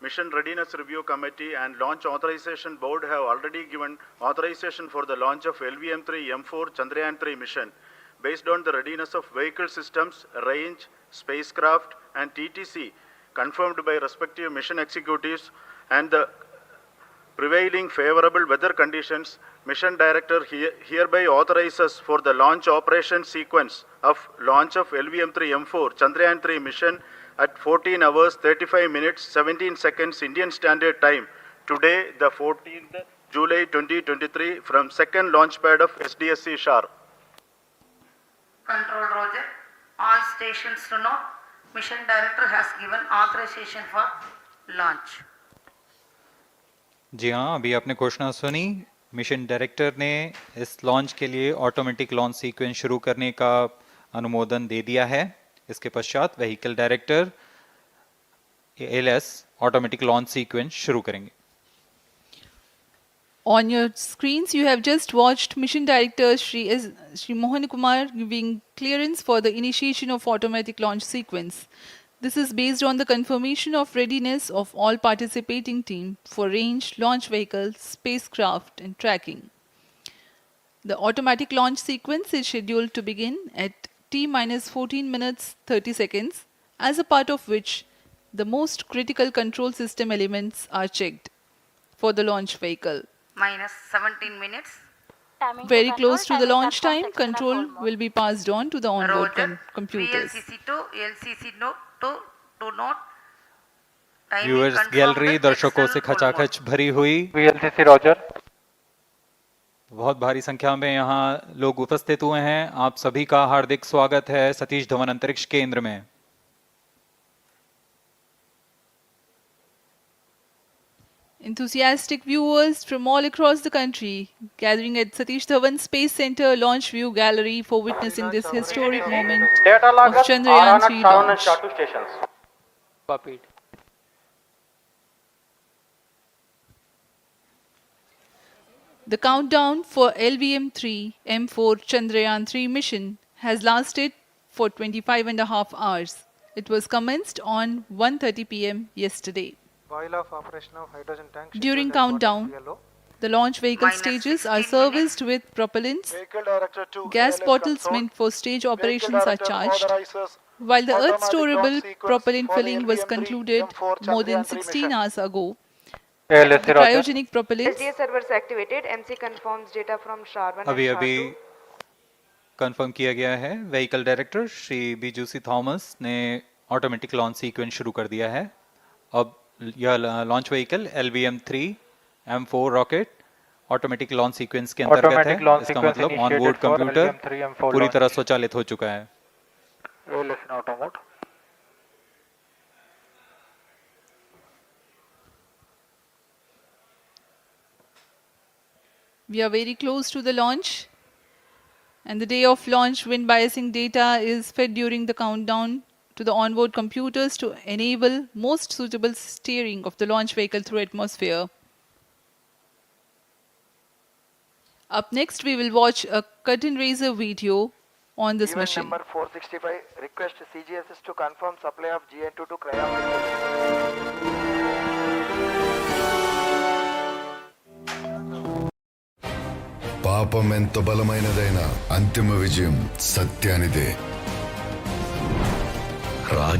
Mission Readiness Review Committee and Launch Authorization Board have already given authorization for the launch of LVM-3 M4 Chandrayaan-3 mission. Based on the readiness of vehicle systems, range, spacecraft and TTC confirmed by respective mission executives and the prevailing favorable weather conditions, Mission Director hereby authorizes for the launch operation sequence of launch of LVM-3 M4 Chandrayaan-3 mission at 14 hours 35 minutes 17 seconds Indian Standard Time today, the 14th July 2023 from second launch pad of SDSC Shar. Control Roger. All stations to know. Mission Director has given authorization for launch. जी हाँ, अभी आपने घोषणा सुनी. Mission director ने इस launch के लिए automatic launch sequence शुरू करने का अनुमोदन दे दिया है. इसके पश्चात vehicle director LS automatic launch sequence शुरू करेंगे. On your screens, you have just watched Mission Director Shri Mohan Kumar giving clearance for the initiation of automatic launch sequence. This is based on the confirmation of readiness of all participating team for range, launch vehicles, spacecraft and tracking. The automatic launch sequence is scheduled to begin at T-minus 14 minutes 30 seconds, as a part of which the most critical control system elements are checked for the launch vehicle. Minus 17 minutes. Very close to the launch time, control will be passed on to the onboard computers. VLCC to LCC to note. Viewers gallery दर्शकों से खचाखच भरी हुई. VLCC Roger. बहुत भारी संख्या में यहाँ लोग उपस्थित हुए हैं. आप सभी का हार्दिक स्वागत है सतीश धवन अंतरिक्ष केंद्र में. Enthusiastic viewers from all across the country gathering at Satish Dhawan Space Center Launch View Gallery for witnessing this historic moment of Chandrayaan-3 launch. Copied. The countdown for LVM-3 M4 Chandrayaan-3 mission has lasted for 25.5 hours. It was commenced on 1:30 p.m. yesterday. While of operation of hydrogen tank. During countdown, the launch vehicle stages are serviced with propellants. Gas bottles meant for stage operations are charged. While the Earth storable propellant filling was concluded more than 16 hours ago, the cryogenic propellants servers activated. MC confirms data from Shar1 अभी confirm किया गया है. Vehicle director Shri बीजूसी Thomas ने automatic launch sequence शुरू कर दिया है. अब यह launch vehicle LVM-3 M4 rocket automatic launch sequence के अंतर्गत है. इसका मतलब ऑनबोर्ड कंप्यूटर पूरी तरह स्वचालित हो चुका है. we are very close to the launch, and the day of launch wind biasing data is fed during the countdown to the onboard computers to enable most suitable steering of the launch vehicle through atmosphere. Up next, we will watch a curtain raiser video on this mission. Number 465, request CGSS to confirm supply of GN2 to cryogenic. పాపం ఎంత బలమైనదైనా అంతిమ విజయం సత్యానిదే.